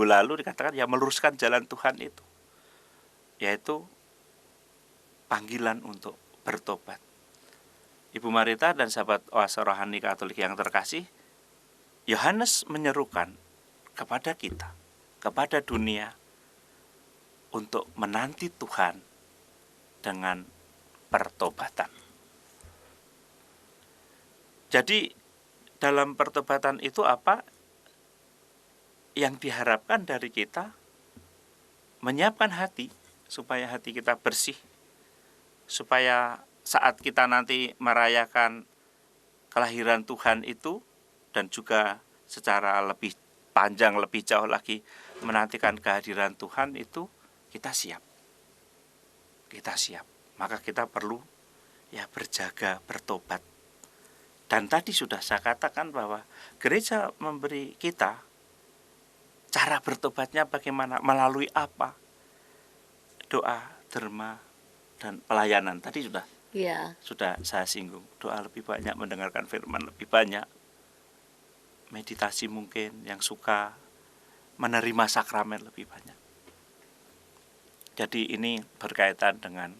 lalu dikatakan ya meluruskan jalan Tuhan itu, yaitu panggilan untuk bertobat. Ibu Marita dan sahabat Oase Rohani Katolik yang terkasih, Yohanes menyerukan kepada kita, kepada dunia, untuk menanti Tuhan dengan pertobatan. Jadi dalam pertobatan itu apa yang diharapkan dari kita? Menyiapkan hati supaya hati kita bersih, supaya saat kita nanti merayakan kelahiran Tuhan itu, dan juga secara lebih panjang, lebih jauh lagi menantikan kehadiran Tuhan itu, kita siap. Kita siap. Maka kita perlu ya berjaga, bertobat. Dan tadi sudah saya katakan bahwa gereja memberi kita cara bertobatnya bagaimana, melalui apa? Doa, derma, dan pelayanan. Tadi sudah saya singgung. Doa lebih banyak, mendengarkan firman lebih banyak, meditasi mungkin, yang suka menerima sakramen lebih banyak. Jadi ini berkaitan dengan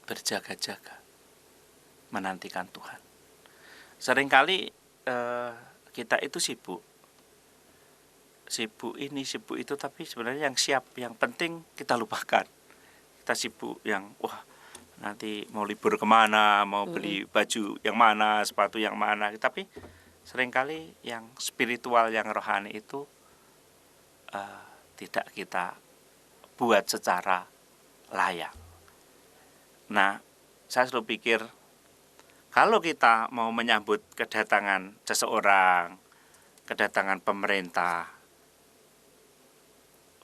berjaga-jaga, menantikan Tuhan. Seringkali kita itu sibuk ini, sibuk itu, tapi sebenarnya yang siap, yang penting kita lupakan. Kita sibuk yang nanti mau libur kemana, mau beli baju yang mana, sepatu yang mana. Tapi seringkali yang spiritual, yang rohani itu tidak kita buat secara layak. Nah, saya selalu pikir, kalau kita mau menyambut kedatangan seseorang, kedatangan pemerintah,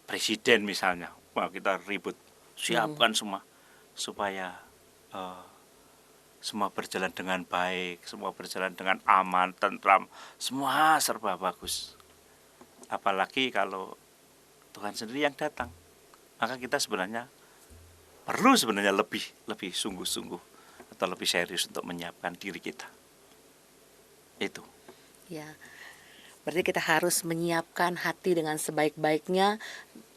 presiden misalnya, kita ribut, siapkan semua supaya semua berjalan dengan baik, semua berjalan dengan aman, tentram, semua serba bagus. Apalagi kalau Tuhan sendiri yang datang, maka kita sebenarnya perlu lebih sungguh-sungguh atau lebih serius untuk menyiapkan diri kita. Itu. Ya. Berarti kita harus menyiapkan hati dengan sebaik-baiknya,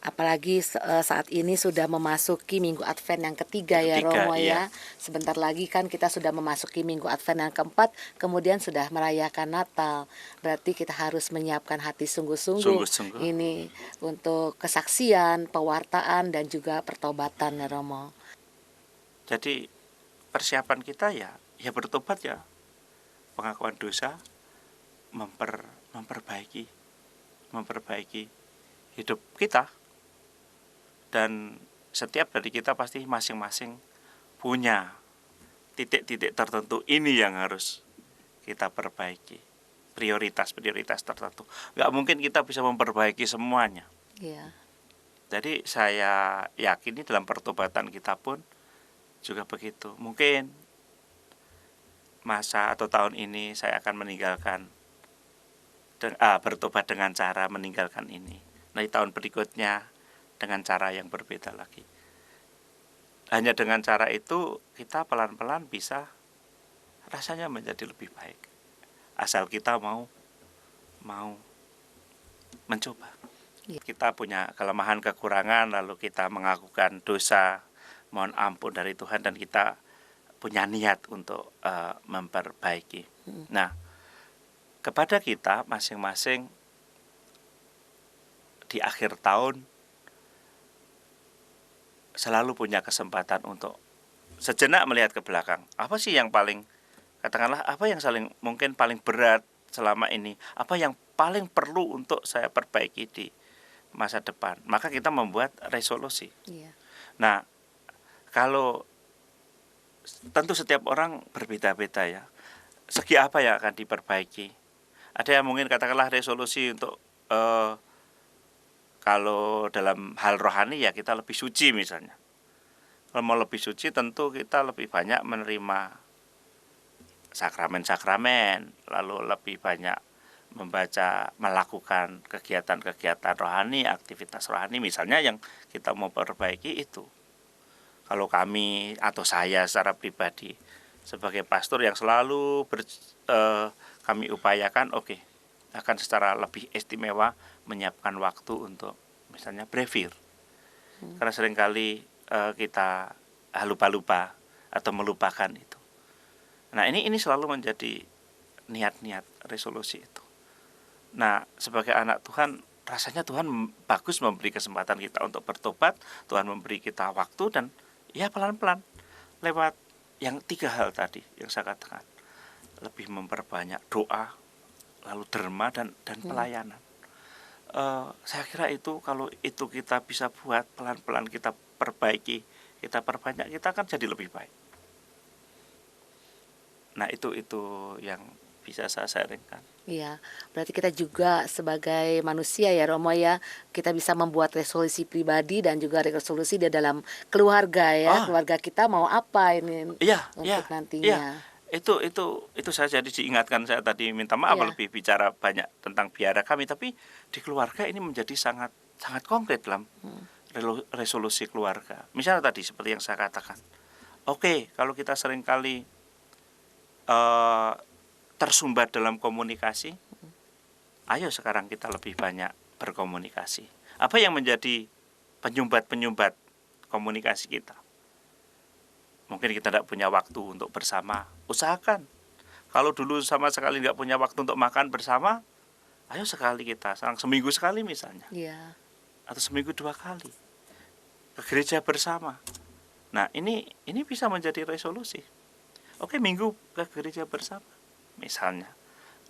apalagi saat ini sudah memasuki Minggu Advent yang ketiga ya Romo ya. Sebentar lagi kan kita sudah memasuki Minggu Advent yang keempat, kemudian sudah merayakan Natal. Berarti kita harus menyiapkan hati sungguh-sungguh ini untuk kesaksian, pewartaan, dan juga pertobatan ya Romo. Jadi persiapan kita ya bertobat ya, pengakuan dosa, memperbaiki hidup kita. Dan setiap dari kita pasti masing-masing punya titik-titik tertentu ini yang harus kita perbaiki, prioritas tertentu. Nggak mungkin kita bisa memperbaiki semuanya. Jadi saya yakini dalam pertobatan kita pun juga begitu. Mungkin masa atau tahun ini saya akan meninggalkan, bertobat dengan cara meninggalkan ini. Nah, di tahun berikutnya dengan cara yang berbeda lagi. Hanya dengan cara itu kita pelan-pelan bisa rasanya menjadi lebih baik. Asal kita mau mencoba. Kita punya kelemahan, kekurangan, lalu kita mengakukan dosa, mohon ampun dari Tuhan, dan kita punya niat untuk memperbaiki. Nah, kepada kita masing-masing di akhir tahun selalu punya kesempatan untuk sejenak melihat ke belakang. Apa sih yang paling, katakanlah, apa yang mungkin paling berat selama ini? Apa yang paling perlu untuk saya perbaiki di masa depan? Maka kita membuat resolusi. Nah, kalau tentu setiap orang berbeda-beda ya. Segi apa yang akan diperbaiki? Ada yang mungkin katakanlah resolusi untuk kalau dalam hal rohani ya kita lebih suci misalnya. Kalau mau lebih suci tentu kita lebih banyak menerima sakramen-sakramen, lalu lebih banyak melakukan kegiatan-kegiatan rohani, aktivitas rohani misalnya yang kita mau perbaiki itu. Kalau kami atau saya secara pribadi sebagai pastor yang selalu kami upayakan, akan secara lebih istimewa menyiapkan waktu untuk misalnya brevir. Karena seringkali kita lupa-lupa atau melupakan itu. Nah, ini selalu menjadi niat-niat resolusi itu. Nah, sebagai anak Tuhan, rasanya Tuhan bagus memberi kesempatan kita untuk bertobat. Tuhan memberi kita waktu, dan ya pelan-pelan lewat yang 3 hal tadi yang saya katakan. lebih memperbanyak doa, lalu derma dan pelayanan. Saya kira itu kalau itu kita bisa buat pelan-pelan, kita perbaiki, kita perbanyak, kita akan jadi lebih baik. Nah itu yang bisa saya sharingkan. Iya, berarti kita juga sebagai manusia ya Romo ya, kita bisa membuat resolusi pribadi dan juga resolusi di dalam keluarga ya. Keluarga kita mau apa ini untuk nantinya. Itu saya jadi diingatkan, saya tadi minta maaf lebih bicara banyak tentang biara kami, tapi di keluarga ini menjadi sangat konkret dalam resolusi keluarga. Misalnya tadi seperti yang saya katakan, oke, kalau kita seringkali tersumbat dalam komunikasi, ayo sekarang kita lebih banyak berkomunikasi. Apa yang menjadi penyumbat komunikasi kita? Mungkin kita tidak punya waktu untuk bersama, usahakan. Kalau dulu sama sekali nggak punya waktu untuk makan bersama, ayo sekali kita, seminggu sekali misalnya, atau seminggu 2 kali ke gereja bersama. Nah ini bisa menjadi resolusi. Oke, minggu ke gereja bersama misalnya.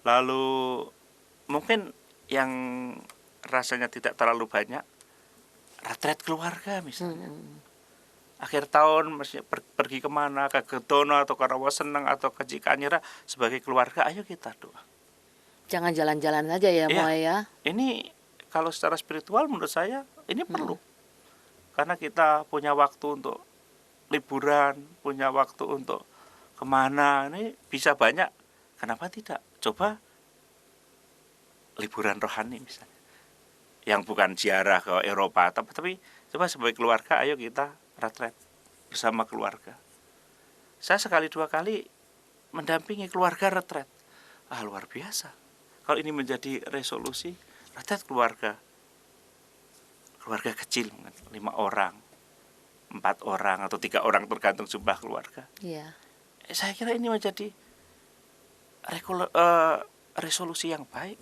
Lalu mungkin yang rasanya tidak terlalu banyak, retret keluarga misalnya. Akhir tahun pergi kemana, ke Gedono atau ke Rawaseneng atau ke Cikanyera sebagai keluarga, ayo kita doa. Jangan jalan-jalan saja ya Mo ya. Ini kalau secara spiritual menurut saya ini perlu. Karena kita punya waktu untuk liburan, punya waktu untuk kemana, ini bisa banyak. Kenapa tidak? Coba liburan rohani misalnya, yang bukan ziarah ke Eropa, tapi coba sebagai keluarga, ayo kita retret bersama keluarga. Saya 1-2 kali mendampingi keluarga retret. Luar biasa. Kalau ini menjadi resolusi, retret keluarga kecil, 5 orang, 4 orang atau 3 orang tergantung jumlah keluarga. Saya kira ini menjadi resolusi yang baik,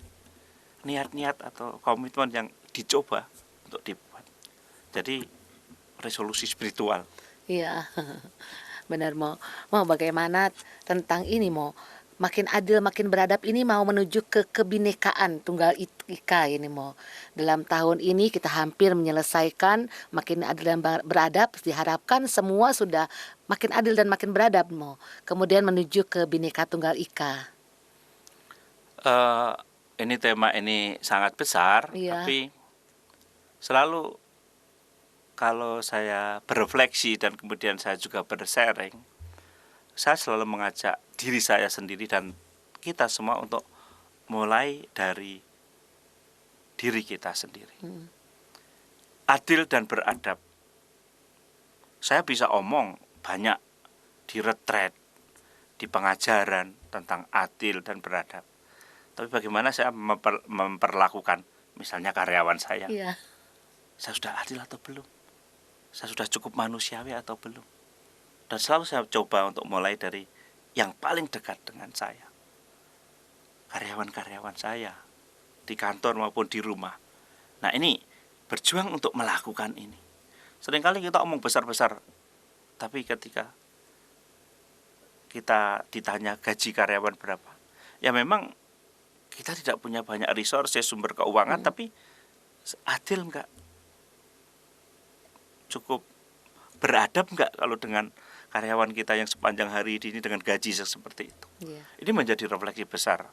niat-niat atau komitmen yang dicoba untuk dibuat. Jadi resolusi spiritual. Iya, benar Mo. Bagaimana tentang ini Mo? Makin adil, makin beradab ini mau menuju ke kebinekaan Tunggal Ika ini Mo. Dalam tahun ini kita hampir menyelesaikan makin adil dan beradab. Diharapkan semua sudah makin adil dan makin beradab Mo. Kemudian menuju ke Bhinneka Tunggal Ika. Ini tema ini sangat besar, tapi selalu kalau saya berefleksi dan kemudian saya juga bersharing, saya selalu mengajak diri saya sendiri dan kita semua untuk mulai dari diri kita sendiri. Adil dan beradab. Saya bisa omong banyak di retret, di pengajaran tentang adil dan beradab. Tapi bagaimana saya memperlakukan misalnya karyawan saya? Saya sudah adil atau belum? Saya sudah cukup manusiawi atau belum? Dan selalu saya coba untuk mulai dari yang paling dekat dengan saya. Karyawan-karyawan saya, di kantor maupun di rumah. Nah ini, berjuang untuk melakukan ini. Seringkali kita omong besar-besar, tapi ketika kita ditanya gaji karyawan berapa, ya memang kita tidak punya banyak resources, sumber keuangan, tapi adil enggak? Cukup beradab enggak kalau dengan karyawan kita yang sepanjang hari ini dengan gaji seperti itu? Ini menjadi refleksi besar.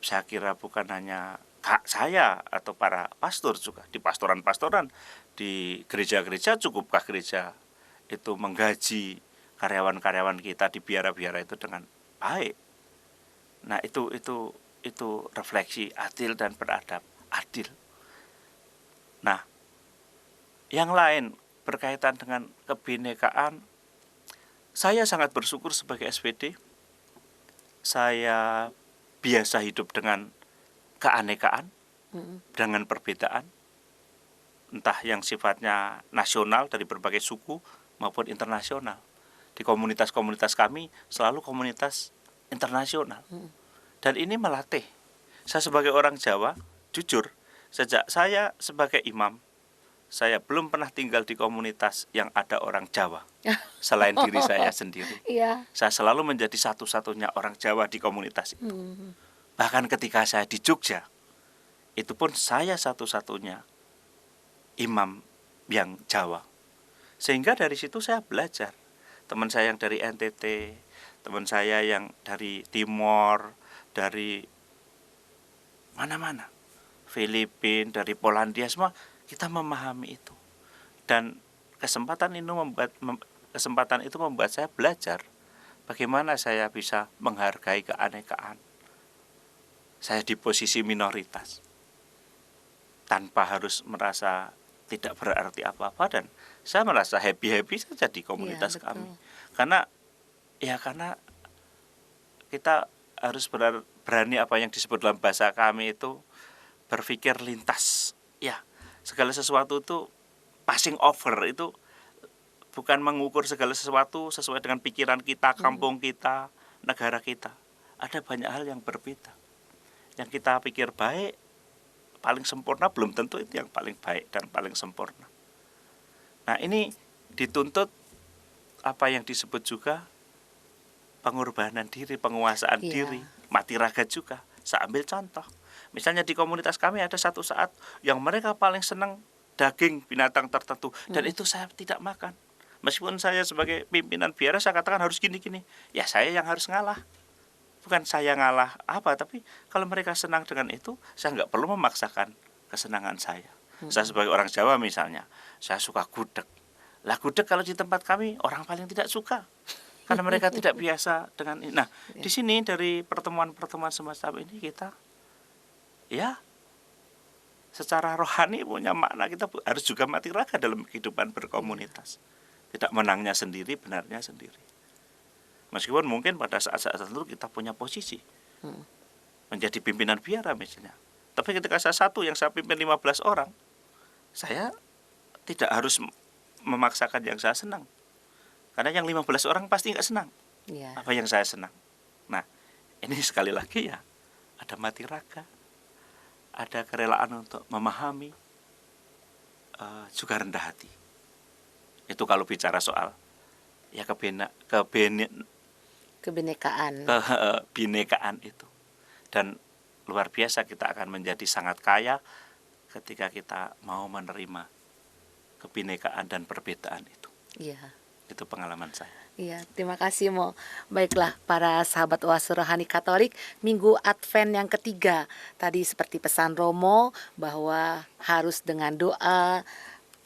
Saya kira bukan hanya saya atau para pastor juga, di pastoran-pastoran, di gereja-gereja, cukupkah gereja itu menggaji karyawan-karyawan kita di biara-biara itu dengan baik? Nah itu refleksi adil dan beradab. Adil. Nah yang lain berkaitan dengan kebinekaan, saya sangat bersyukur sebagai SPD. Saya biasa hidup dengan keanekaan, dengan perbedaan, entah yang sifatnya nasional dari berbagai suku maupun internasional. Di komunitas-komunitas kami selalu komunitas internasional. Dan ini melatih. Saya sebagai orang Jawa, jujur, sejak saya sebagai imam, saya belum pernah tinggal di komunitas yang ada orang Jawa selain diri saya sendiri. Iya. Saya selalu menjadi satu-satunya orang Jawa di komunitas itu. Hmm. Bahkan ketika saya di Jogja, itu pun saya satu-satunya imam yang Jawa. Sehingga dari situ saya belajar. Teman saya yang dari NTT, teman saya yang dari Timor, dari mana-mana, Filipina, dari Polandia, semua kita memahami itu. Dan kesempatan itu membuat saya belajar bagaimana saya bisa menghargai keanekaan. Saya di posisi minoritas tanpa harus merasa tidak berarti apa-apa, dan saya merasa happy-happy saja di komunitas Iya, betul. kami. Karena kita harus berani apa yang disebut dalam bahasa kami itu berpikir lintas. Ya, segala sesuatu itu passing over, itu bukan mengukur segala sesuatu sesuai dengan pikiran kita, kampung kita, negara kita. Ada banyak hal yang berbeda. Yang kita pikir baik, paling sempurna, belum tentu itu yang paling baik dan paling sempurna. Nah, ini dituntut apa yang disebut juga pengorbanan diri, penguasaan Iya. diri, mati raga juga. Saya ambil contoh. Misalnya di komunitas kami ada satu saat yang mereka paling senang daging binatang tertentu, dan itu saya tidak makan. Meskipun saya sebagai pimpinan biara saya katakan harus gini-gini, ya saya yang harus ngalah. Bukan saya ngalah apa, tapi kalau mereka senang dengan itu, saya nggak perlu memaksakan kesenangan saya. Saya sebagai orang Jawa misalnya, saya suka gudeg. Lah gudeg kalau di tempat kami orang paling tidak suka, karena mereka tidak biasa dengan ini. Nah, di sini dari pertemuan-pertemuan semacam ini kita, ya, secara rohani punya makna, kita harus juga mati raga dalam kehidupan berkomunitas. Tidak menangnya sendiri, benarnya sendiri. Meskipun mungkin pada saat-saat tertentu kita punya posisi menjadi pimpinan biara misalnya. Tapi ketika saya satu yang saya pimpin 15 orang, saya tidak harus memaksakan yang saya senang. Karena yang 15 orang pasti nggak senang Iya. apa yang saya senang. Nah, ini sekali lagi ya, ada mati raga, ada kerelaan untuk memahami, juga rendah hati. Itu kalau bicara soal ya kebinekaan itu. Dan luar biasa kita akan menjadi sangat kaya ketika kita mau menerima kebinekaan dan perbedaan itu. Iya. Itu pengalaman saya. Iya, terima kasih Mo. Baiklah para sahabat Oase Rohani Katolik, Minggu Advent yang ketiga. Tadi seperti pesan Romo bahwa harus dengan doa,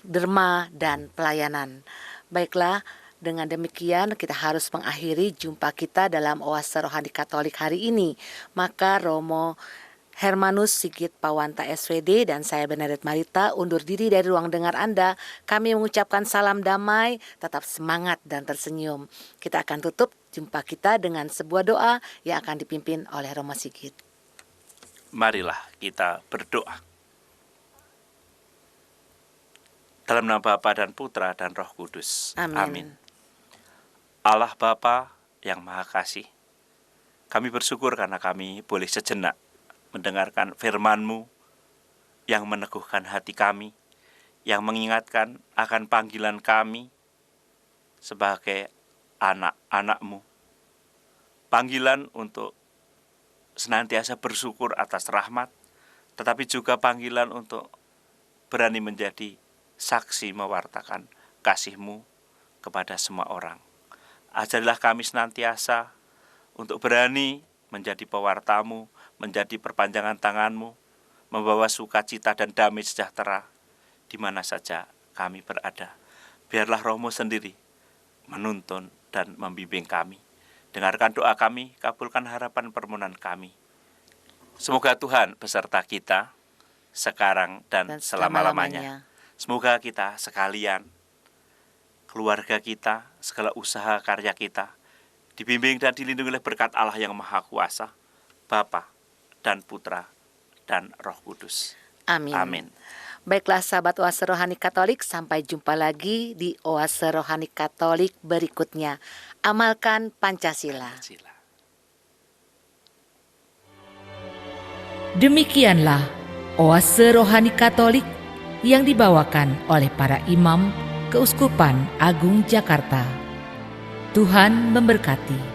derma, dan pelayanan. Baiklah, dengan demikian kita harus mengakhiri jumpa kita dalam Oase Rohani Katolik hari ini. Maka Romo Hermanus Sigit Pawanta SVD dan saya Benedet Marita undur diri dari ruang dengar Anda. Kami mengucapkan salam damai, tetap semangat dan tersenyum. Kita akan tutup jumpa kita dengan sebuah doa yang akan dipimpin oleh Romo Sigit. Marilah kita berdoa. Dalam nama Bapa dan Putra dan Roh Kudus. Amin. Allah Bapa yang Maha Kasih, kami bersyukur karena kami boleh sejenak mendengarkan firman-Mu yang meneguhkan hati kami, yang mengingatkan akan panggilan kami sebagai anak-anak-Mu. Panggilan untuk senantiasa bersyukur atas rahmat, tetapi juga panggilan untuk berani menjadi saksi mewartakan kasih-Mu kepada semua orang. Ajarilah kami senantiasa untuk berani menjadi pewarta-Mu, menjadi perpanjangan tangan-Mu, membawa sukacita dan damai sejahtera di mana saja kami berada. Biarlah Roh-Mu sendiri menuntun dan membimbing kami. Dengarkan doa kami, kabulkan harapan permohonan kami. Semoga Tuhan beserta kita sekarang dan selama-lamanya. Semoga kita sekalian, keluarga kita, segala usaha karya kita, dibimbing dan dilindungi oleh berkat Allah yang Maha Kuasa, Bapa dan Putra dan Roh Kudus. Amin. Amin. Baiklah sahabat Oase Rohani Katolik, sampai jumpa lagi di Oase Rohani Katolik berikutnya. Amalkan Pancasila. Demikianlah Oase Rohani Katolik yang dibawakan oleh para imam Keuskupan Agung Jakarta. Tuhan memberkati.